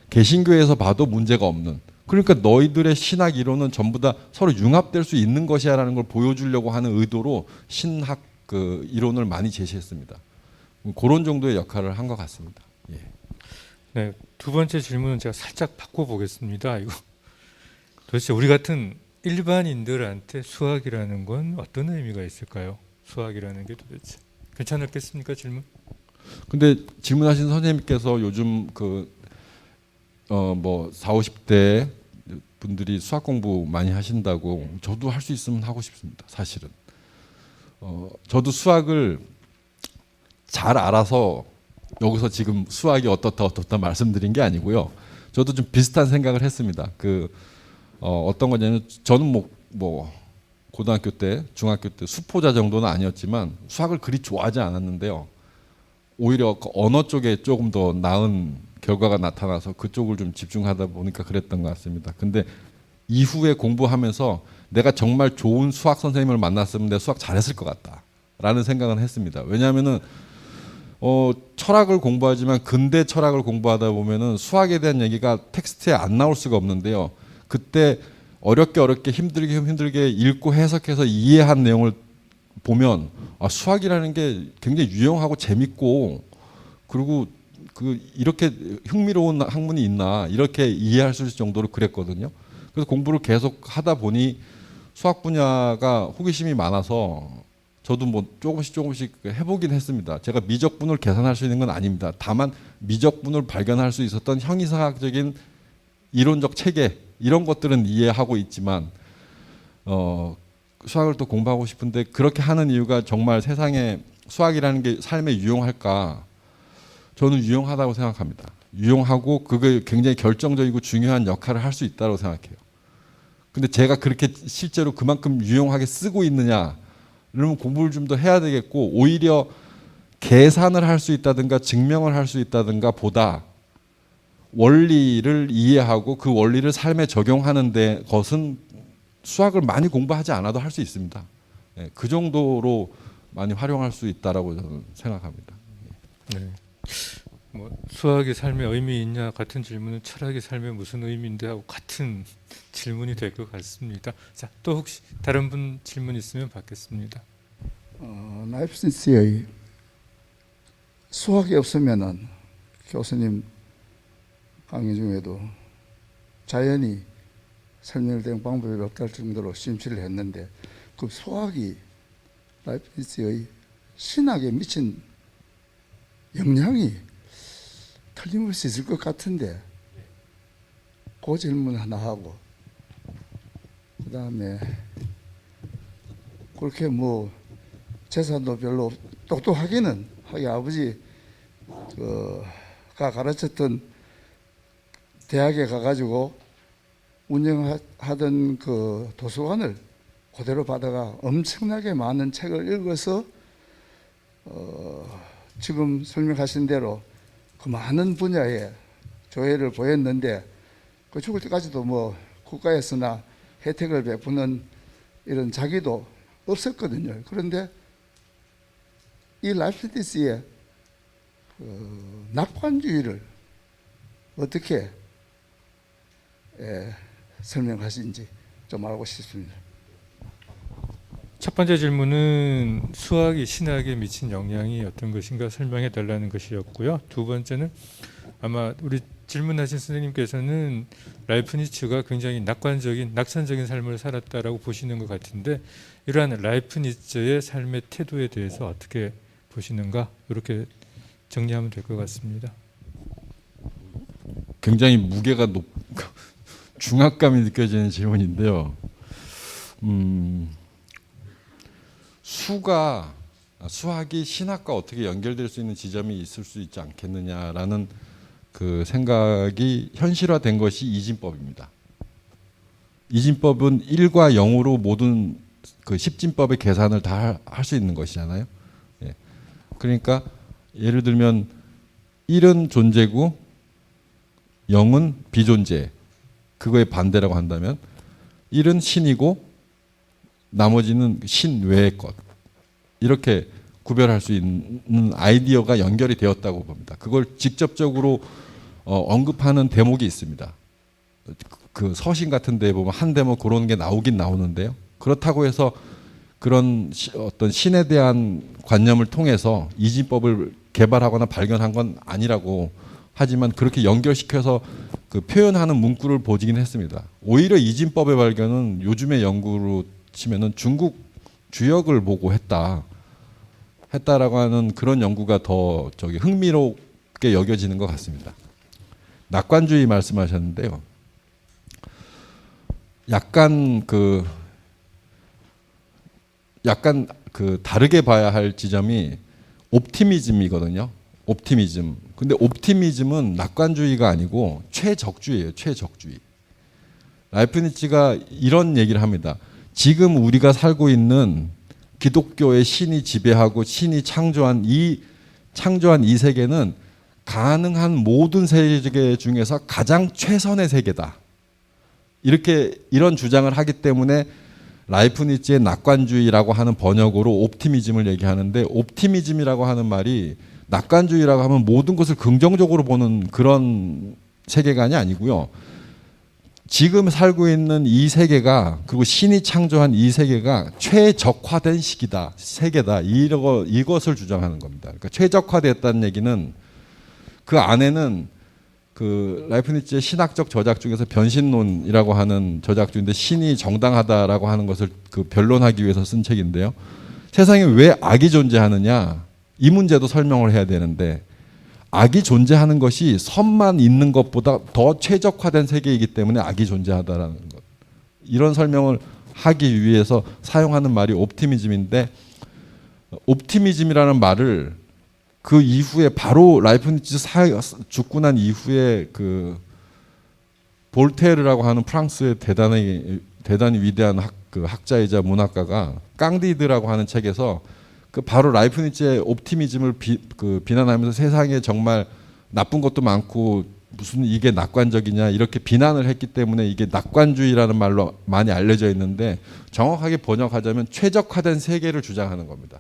개신교에서 봐도 문제가 없는, 그러니까 너희들의 신학 이론은 전부 다 서로 융합될 수 있는 것이야라는 걸 보여주려고 하는 의도로 신학 그 이론을 많이 제시했습니다. 그런 정도의 역할을 한 것 같습니다. 예.
네, 두 번째 질문은 제가 살짝 바꿔보겠습니다. 이거 도대체 우리 같은 일반인들한테 수학이라는 건 어떤 의미가 있을까요? 수학이라는 게 도대체 괜찮겠습니까 질문?
근데 질문하신 선생님께서 요즘 뭐 40, 50대 분들이 수학 공부 많이 하신다고, 저도 할 수 있으면 하고 싶습니다. 사실은. 저도 수학을 잘 알아서 여기서 지금 수학이 어떻다 말씀드린 게 아니고요. 저도 좀 비슷한 생각을 했습니다. 어떤 거냐면 저는 뭐 고등학교 때, 중학교 때 수포자 정도는 아니었지만 수학을 그리 좋아하지 않았는데요. 오히려 그 언어 쪽에 조금 더 나은 결과가 나타나서 그쪽을 좀 집중하다 보니까 그랬던 것 같습니다. 근데 이후에 공부하면서 내가 정말 좋은 수학 선생님을 만났으면 내가 수학 잘했을 것 같다라는 생각은 했습니다. 왜냐하면은 철학을 공부하지만 근대 철학을 공부하다 보면은 수학에 대한 얘기가 텍스트에 안 나올 수가 없는데요. 그때 어렵게 힘들게 읽고 해석해서 이해한 내용을 보면 수학이라는 게 굉장히 유용하고 재밌고, 그리고 이렇게 흥미로운 학문이 있나 이렇게 이해할 수 있을 정도로 그랬거든요. 그래서 공부를 계속 하다 보니 수학 분야가 호기심이 많아서 저도 뭐 조금씩 해보긴 했습니다. 제가 미적분을 계산할 수 있는 건 아닙니다. 다만 미적분을 발견할 수 있었던 형이상학적인 이론적 체계 이런 것들은 이해하고 있지만 수학을 또 공부하고 싶은데 그렇게 하는 이유가 정말 세상에 수학이라는 게 삶에 유용할까? 저는 유용하다고 생각합니다. 유용하고 그게 굉장히 결정적이고 중요한 역할을 할 수 있다고 생각해요. 근데 제가 그렇게 실제로 그만큼 유용하게 쓰고 있느냐? 그러면 공부를 좀 더 해야 되겠고, 오히려 계산을 할 수 있다든가 증명을 할 수 있다든가 보다 원리를 이해하고 그 원리를 삶에 적용하는 데 것은 수학을 많이 공부하지 않아도 할 수 있습니다. 그 정도로 많이 활용할 수 있다라고 저는 생각합니다.
네. 뭐 수학이 삶에 의미 있냐 같은 질문은 철학이 삶에 무슨 의미인데 하고 같은 질문이 될 것 같습니다. 자, 또 혹시 다른 분 질문 있으면 받겠습니다.
라이프니츠의 수학이 없으면은 교수님 강의 중에도 자연히 설명된 방법이 없다할 정도로 심취를 했는데, 그 수학이 라이프니츠의 신학에 미친 영향이 틀림없이 있을 것 같은데, 그 질문 하나 하고, 그 다음에 그렇게 뭐 재산도 별로 똑똑하기는 하기, 아버지가 가르쳤던 대학에 가가지고 운영하던 그 도서관을 그대로 받아가 엄청나게 많은 책을 읽어서 지금 설명하신 대로 그 많은 분야에 조예를 보였는데, 그 죽을 때까지도 뭐 국가에서나 혜택을 베푸는 이런 자기도 없었거든요. 그런데 이 라이프니츠의 낙관주의를 어떻게 설명하신지 좀 알고 싶습니다.
첫 번째 질문은 수학이 신학에 미친 영향이 어떤 것인가 설명해 달라는 것이었고요. 두 번째는 아마 우리 질문하신 선생님께서는 라이프니츠가 굉장히 낙관적인 낙천적인 삶을 살았다라고 보시는 것 같은데 이러한 라이프니츠의 삶의 태도에 대해서 어떻게 보시는가 이렇게 정리하면 될 것 같습니다.
굉장히 무게가 중압감이 느껴지는 질문인데요. 수학이 신학과 어떻게 연결될 수 있는 지점이 있을 수 있지 않겠느냐라는 그 생각이 현실화된 것이 이진법입니다. 이진법은 1과 0으로 모든 그 십진법의 계산을 다 할 수 있는 것이잖아요. 예. 그러니까 예를 들면 1은 존재고 0은 비존재. 그거의 반대라고 한다면 1은 신이고 나머지는 신 외의 것. 이렇게 구별할 수 있는 아이디어가 연결이 되었다고 봅니다. 그걸 직접적으로 언급하는 대목이 있습니다. 그 서신 같은 데 보면 한 대목 그런 게 나오긴 나오는데요. 그렇다고 해서 그런 어떤 신에 대한 관념을 통해서 이진법을 개발하거나 발견한 건 아니라고 하지만 그렇게 연결시켜서 그 표현하는 문구를 보긴 했습니다. 오히려 이진법의 발견은 요즘의 연구로 치면은 중국 주역을 보고 했다라고 하는 그런 연구가 더 흥미롭게 여겨지는 것 같습니다. 낙관주의 말씀하셨는데요. 약간 다르게 봐야 할 지점이 옵티미즘이거든요. 옵티미즘. 근데 옵티미즘은 낙관주의가 아니고 최적주의예요. 최적주의. 라이프니츠가 이런 얘기를 합니다. 지금 우리가 살고 있는 기독교의 신이 지배하고 신이 창조한 이 세계는 가능한 모든 세계 중에서 가장 최선의 세계다. 이런 주장을 하기 때문에 라이프니츠의 낙관주의라고 하는 번역으로 옵티미즘을 얘기하는데 옵티미즘이라고 하는 말이 낙관주의라고 하면 모든 것을 긍정적으로 보는 그런 세계관이 아니고요. 지금 살고 있는 이 세계가 그리고 신이 창조한 이 세계가 최적화된 세계다. 이것을 주장하는 겁니다. 그러니까 최적화됐다는 얘기는 그 안에는 그 라이프니츠의 신학적 저작 중에서 변신론이라고 하는 저작 중인데 신이 정당하다라고 하는 것을 그 변론하기 위해서 쓴 책인데요. 세상에 왜 악이 존재하느냐 이 문제도 설명을 해야 되는데 악이 존재하는 것이 선만 있는 것보다 더 최적화된 세계이기 때문에 악이 존재하다라는 것. 이런 설명을 하기 위해서 사용하는 말이 옵티미즘인데 옵티미즘이라는 말을 그 이후에 바로 라이프니츠 죽고 난 이후에 그 볼테르라고 하는 프랑스의 대단히 위대한 학자이자 문학가가 깡디드라고 하는 책에서 그 바로 라이프니츠의 옵티미즘을 비난하면서 세상에 정말 나쁜 것도 많고 무슨 이게 낙관적이냐 이렇게 비난을 했기 때문에 이게 낙관주의라는 말로 많이 알려져 있는데 정확하게 번역하자면 최적화된 세계를 주장하는 겁니다.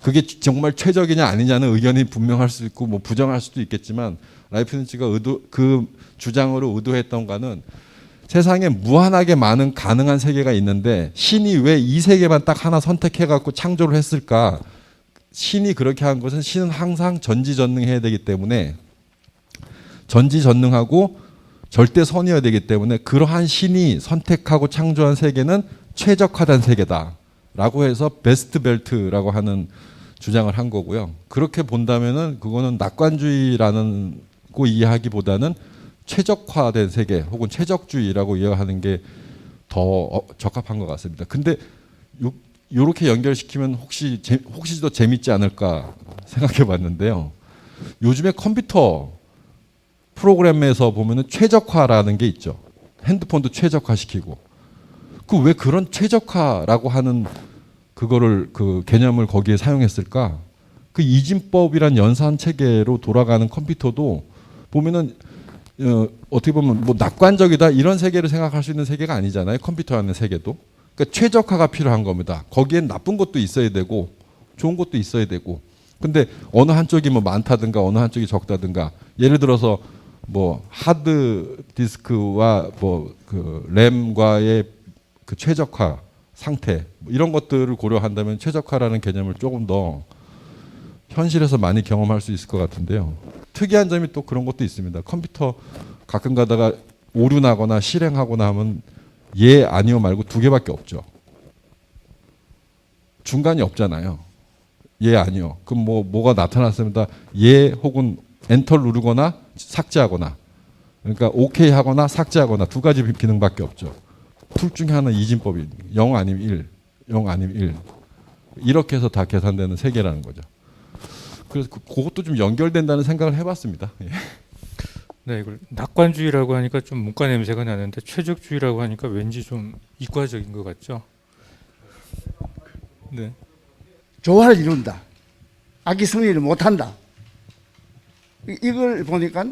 그게 정말 최적이냐 아니냐는 의견이 분명할 수 있고 뭐 부정할 수도 있겠지만 라이프니츠가 그 주장으로 의도했던 거는 세상에 무한하게 많은 가능한 세계가 있는데 신이 왜 이 세계만 딱 하나 선택해갖고 창조를 했을까? 신이 그렇게 한 것은 신은 항상 전지전능해야 되기 때문에 전지전능하고 절대 선이어야 되기 때문에 그러한 신이 선택하고 창조한 세계는 최적화된 세계다라고 해서 베스트 벨트라고 하는 주장을 한 거고요. 그렇게 본다면은 그거는 낙관주의라는 거 이해하기보다는 최적화된 세계 혹은 최적주의라고 이해하는 게 더 적합한 것 같습니다. 근데 이렇게 연결시키면 혹시 더 재밌지 않을까 생각해 봤는데요. 요즘에 컴퓨터 프로그램에서 보면은 최적화라는 게 있죠. 핸드폰도 최적화시키고. 왜 그런 최적화라고 하는 그거를 그 개념을 거기에 사용했을까? 그 이진법이란 연산 체계로 돌아가는 컴퓨터도 보면은 어떻게 보면 뭐 낙관적이다 이런 세계를 생각할 수 있는 세계가 아니잖아요. 컴퓨터 안의 세계도. 그러니까 최적화가 필요한 겁니다. 거기엔 나쁜 것도 있어야 되고 좋은 것도 있어야 되고 근데 어느 한쪽이 뭐 많다든가 어느 한쪽이 적다든가 예를 들어서 뭐 하드 디스크와 뭐 그 램과의 그 최적화 상태 뭐 이런 것들을 고려한다면 최적화라는 개념을 조금 더 현실에서 많이 경험할 수 있을 것 같은데요. 특이한 점이 또 그런 것도 있습니다. 컴퓨터 가끔 가다가 오류 나거나 실행하거나 하면 예 아니요 말고 두 개밖에 없죠. 중간이 없잖아요. 예 아니요. 그럼 뭐가 나타났습니다. 예 혹은 엔터를 누르거나 삭제하거나 그러니까 오케이 하거나 삭제하거나 두 가지 기능밖에 없죠. 둘 중에 하나 이진법이 0 아니면 1, 0 아니면 1 이렇게 해서 다 계산되는 세계라는 거죠. 그래서 그것도 좀 연결된다는 생각을 해봤습니다. 예.
네, 이걸 낙관주의라고 하니까 좀 문과 냄새가 나는데 최적주의라고 하니까 왠지 좀 이과적인 것 같죠. 네.
조화를 이룬다. 악이 승리를 못한다. 이걸 보니까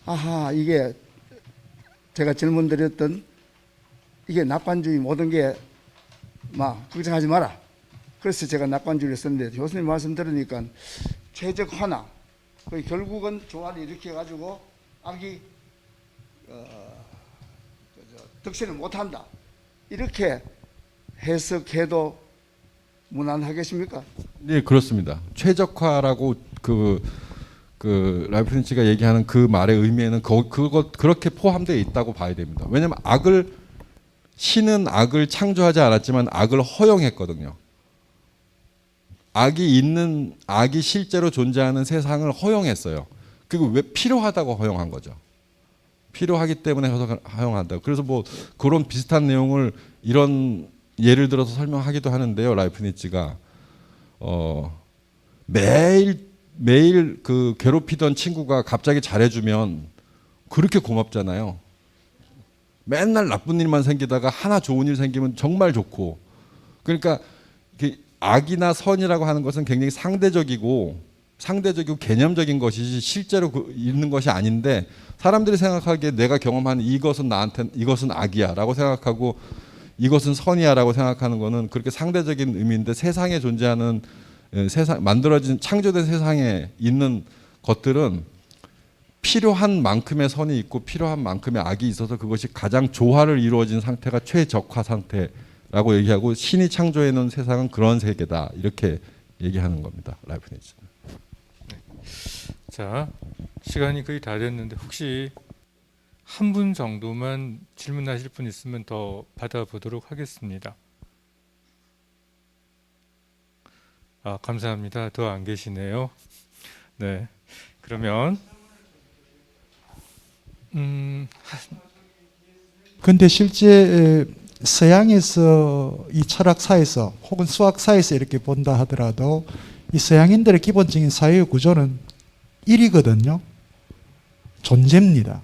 아하 이게 제가 질문 드렸던 이게 낙관주의 모든 게 막 걱정하지 마라. 그래서 제가 낙관주의를 썼는데 교수님 말씀 들으니까 최적화나 결국은 조화를 이렇게 해가지고 악이 득실을 못한다. 이렇게 해석해도 무난하겠습니까?
네 그렇습니다. 최적화라고 그 라이프니츠가 얘기하는 그 말의 의미에는 그렇게 포함되어 있다고 봐야 됩니다. 왜냐하면 신은 악을 창조하지 않았지만 악을 허용했거든요. 악이 실제로 존재하는 세상을 허용했어요. 그리고 왜 필요하다고 허용한 거죠. 필요하기 때문에 허용한다. 그래서 뭐 그런 비슷한 내용을 이런 예를 들어서 설명하기도 하는데요. 라이프니츠가 매일 그 괴롭히던 친구가 갑자기 잘해주면 그렇게 고맙잖아요. 맨날 나쁜 일만 생기다가 하나 좋은 일 생기면 정말 좋고. 그러니까 악이나 선이라고 하는 것은 굉장히 상대적이고 개념적인 것이지 실제로 있는 것이 아닌데 사람들이 생각하기에 내가 경험한 이것은 악이야라고 생각하고 이것은 선이야라고 생각하는 것은 그렇게 상대적인 의미인데 세상에 존재하는 만들어진 창조된 세상에 있는 것들은 필요한 만큼의 선이 있고 필요한 만큼의 악이 있어서 그것이 가장 조화를 이루어진 상태가 최적화 상태라고 얘기하고 신이 창조해 놓은 세상은 그런 세계다 이렇게 얘기하는 겁니다. 라이프니츠.
네. 자, 시간이 거의 다 됐는데 혹시 한 분 정도만 질문하실 분 있으면 더 받아보도록 하겠습니다. 아, 감사합니다. 더 안 계시네요. 네, 그러면
근데 실제 서양에서 이 철학사에서 혹은 수학사에서 이렇게 본다 하더라도 이 서양인들의 기본적인 사회 구조는 일이거든요. 존재입니다.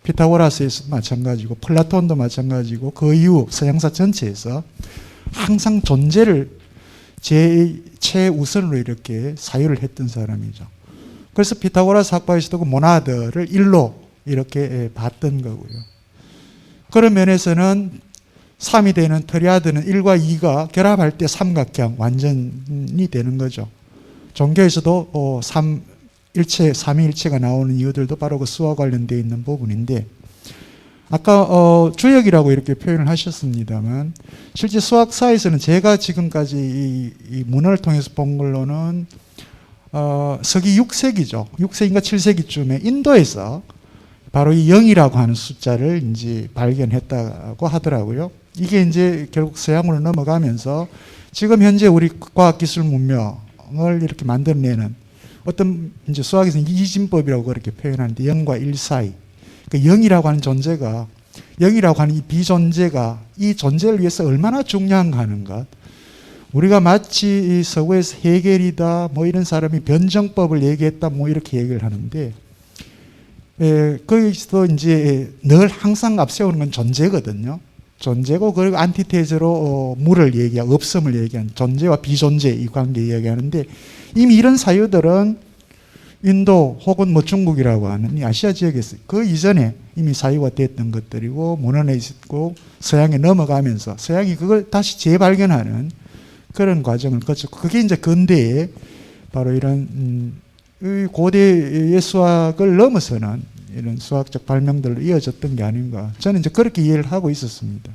피타고라스에서도 마찬가지고 플라톤도 마찬가지고 그 이후 서양사 전체에서 항상 존재를 최우선으로 이렇게 사유를 했던 사람이죠. 그래서 피타고라스 학파에서도 그 모나드를 일로 이렇게 봤던 거고요. 그런 면에서는 3이 되는 트리아드는 1과 2가 결합할 때 삼각형 완전이 되는 거죠. 종교에서도 삼일체, 삼위일체가 나오는 이유들도 바로 그 수와 관련되어 있는 부분인데 아까 주역이라고 이렇게 표현을 하셨습니다만 실제 수학사에서는 제가 지금까지 이 문헌을 통해서 본 걸로는 서기 6세기죠. 6세기인가 7세기쯤에 인도에서 바로 이 0이라고 하는 숫자를 이제 발견했다고 하더라고요. 이게 이제 결국 서양으로 넘어가면서 지금 현재 우리 과학기술 문명을 이렇게 만들어내는 어떤 이제 수학에서는 이진법이라고 그렇게 표현하는데 0과 1 사이. 그러니까 0이라고 하는 존재가 0이라고 하는 이 비존재가 이 존재를 위해서 얼마나 중요한가 하는 것. 우리가 마치 서구에서 헤겔이다 뭐 이런 사람이 변정법을 얘기했다 뭐 이렇게 얘기를 하는데 거기서도 이제 늘 항상 앞세우는 건 존재거든요. 존재고 그리고 안티테즈로 무를 얘기하고 없음을 얘기하는 존재와 비존재 이 관계 이야기하는데 이미 이런 사유들은 인도 혹은 뭐 중국이라고 하는 이 아시아 지역에서 그 이전에 이미 사유화됐던 것들이고 문헌에 있고 서양에 넘어가면서 서양이 그걸 다시 재발견하는 그런 과정을 거쳤고 그게 이제 근대에 바로 이런 이 고대의 수학을 넘어서는 이런 수학적 발명들로 이어졌던 게 아닌가. 저는 이제 그렇게 이해를 하고 있었습니다.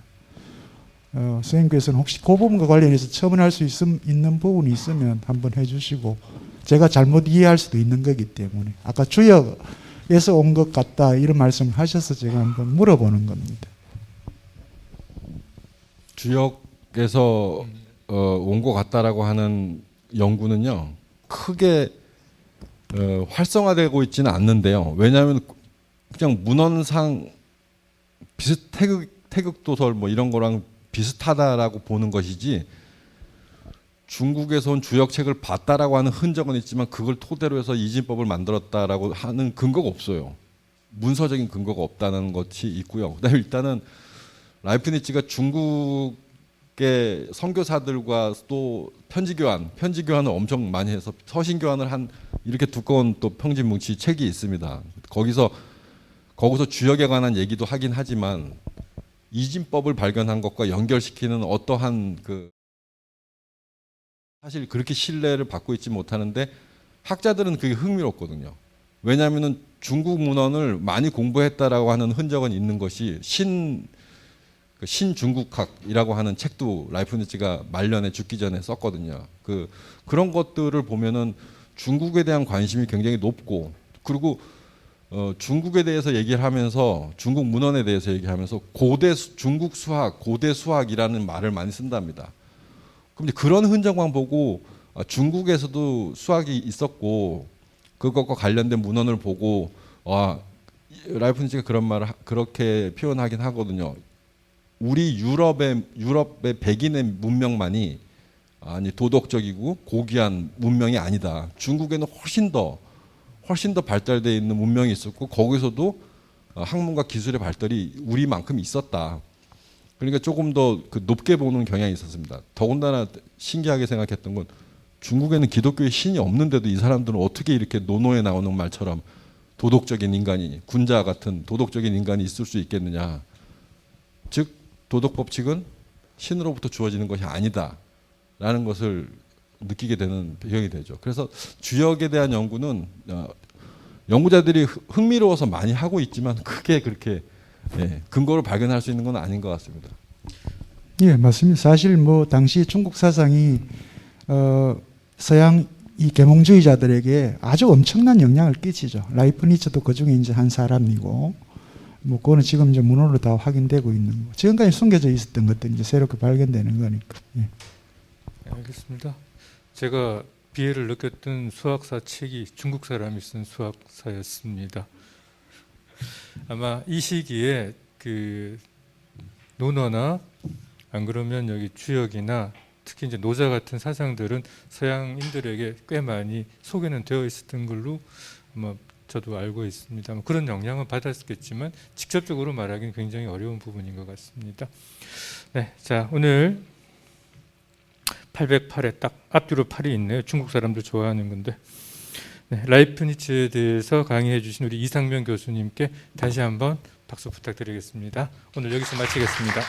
선생님께서는 혹시 그 부분과 관련해서 첨언할 수 있는 부분이 있으면 한번 해주시고, 제가 잘못 이해할 수도 있는 거기 때문에 아까 주역에서 온 것 같다 이런 말씀을 하셔서 제가 한번 물어보는 겁니다.
주역에서 온 것 같다라고 하는 연구는요, 크게 활성화되고 있지는 않는데요. 왜냐하면 그냥 문헌상 태극 도설 뭐 이런 거랑 비슷하다라고 보는 것이지, 중국에서 온 주역책을 봤다라고 하는 흔적은 있지만 그걸 토대로 해서 이진법을 만들었다라고 하는 근거가 없어요. 문서적인 근거가 없다는 것이 있고요. 그다음에 일단은 라이프니츠가 중국의 선교사들과 또 편지 교환을 엄청 많이 해서 서신 교환을 한 이렇게 두꺼운 또 평지 뭉치 책이 있습니다. 거기서 주역에 관한 얘기도 하긴 하지만 이진법을 발견한 것과 연결시키는 어떠한 사실 그렇게 신뢰를 받고 있지 못하는데, 학자들은 그게 흥미롭거든요. 왜냐하면은 중국 문헌을 많이 공부했다라고 하는 흔적은 있는 것이 신중국학이라고 하는 책도 라이프니츠가 말년에 죽기 전에 썼거든요. 그런 것들을 보면은 중국에 대한 관심이 굉장히 높고, 그리고 중국에 대해서 얘기를 하면서, 중국 문헌에 대해서 얘기하면서 중국 수학, 고대 수학이라는 말을 많이 쓴답니다. 그럼 그런 흔적만 보고 중국에서도 수학이 있었고 그것과 관련된 문헌을 보고 라이프니츠가 그런 말을 그렇게 표현하긴 하거든요. 우리 유럽의 백인의 문명만이 도덕적이고 고귀한 문명이 아니다. 중국에는 훨씬 더 발달되어 있는 문명이 있었고 거기서도 학문과 기술의 발달이 우리만큼 있었다. 그러니까 조금 더 높게 보는 경향이 있었습니다. 더군다나 신기하게 생각했던 건, 중국에는 기독교의 신이 없는데도 이 사람들은 어떻게 이렇게 논어에 나오는 말처럼 도덕적인 인간이, 군자 같은 도덕적인 인간이 있을 수 있겠느냐. 즉 도덕 법칙은 신으로부터 주어지는 것이 아니다라는 것을 느끼게 되는 배경이 되죠. 그래서 주역에 대한 연구는 연구자들이 흥미로워서 많이 하고 있지만 크게 그렇게 근거를 발견할 수 있는 건 아닌 것 같습니다.
예, 맞습니다. 사실 뭐 당시 중국 사상이 서양 이 계몽주의자들에게 아주 엄청난 영향을 끼치죠. 라이프니츠도 그 중에 이제 한 사람이고, 뭐 그거는 지금 이제 문헌으로 다 확인되고 있는 거. 지금까지 숨겨져 있었던 것들이 이제 새롭게 발견되는 거니까. 예.
알겠습니다. 제가 비애를 느꼈던 수학사 책이 중국 사람이 쓴 수학사였습니다. 아마 이 시기에 논어나 안 그러면 여기 주역이나 특히 이제 노자 같은 사상들은 서양인들에게 꽤 많이 소개는 되어 있었던 걸로 아마 저도 알고 있습니다. 그런 영향은 받았겠지만 직접적으로 말하기는 굉장히 어려운 부분인 것 같습니다. 네, 자 오늘 808에 딱 앞뒤로 8이 있네요. 중국 사람들 좋아하는 건데. 네, 라이프니츠에 대해서 강의해 주신 우리 이상명 교수님께 다시 한번 박수 부탁드리겠습니다. 오늘 여기서 마치겠습니다.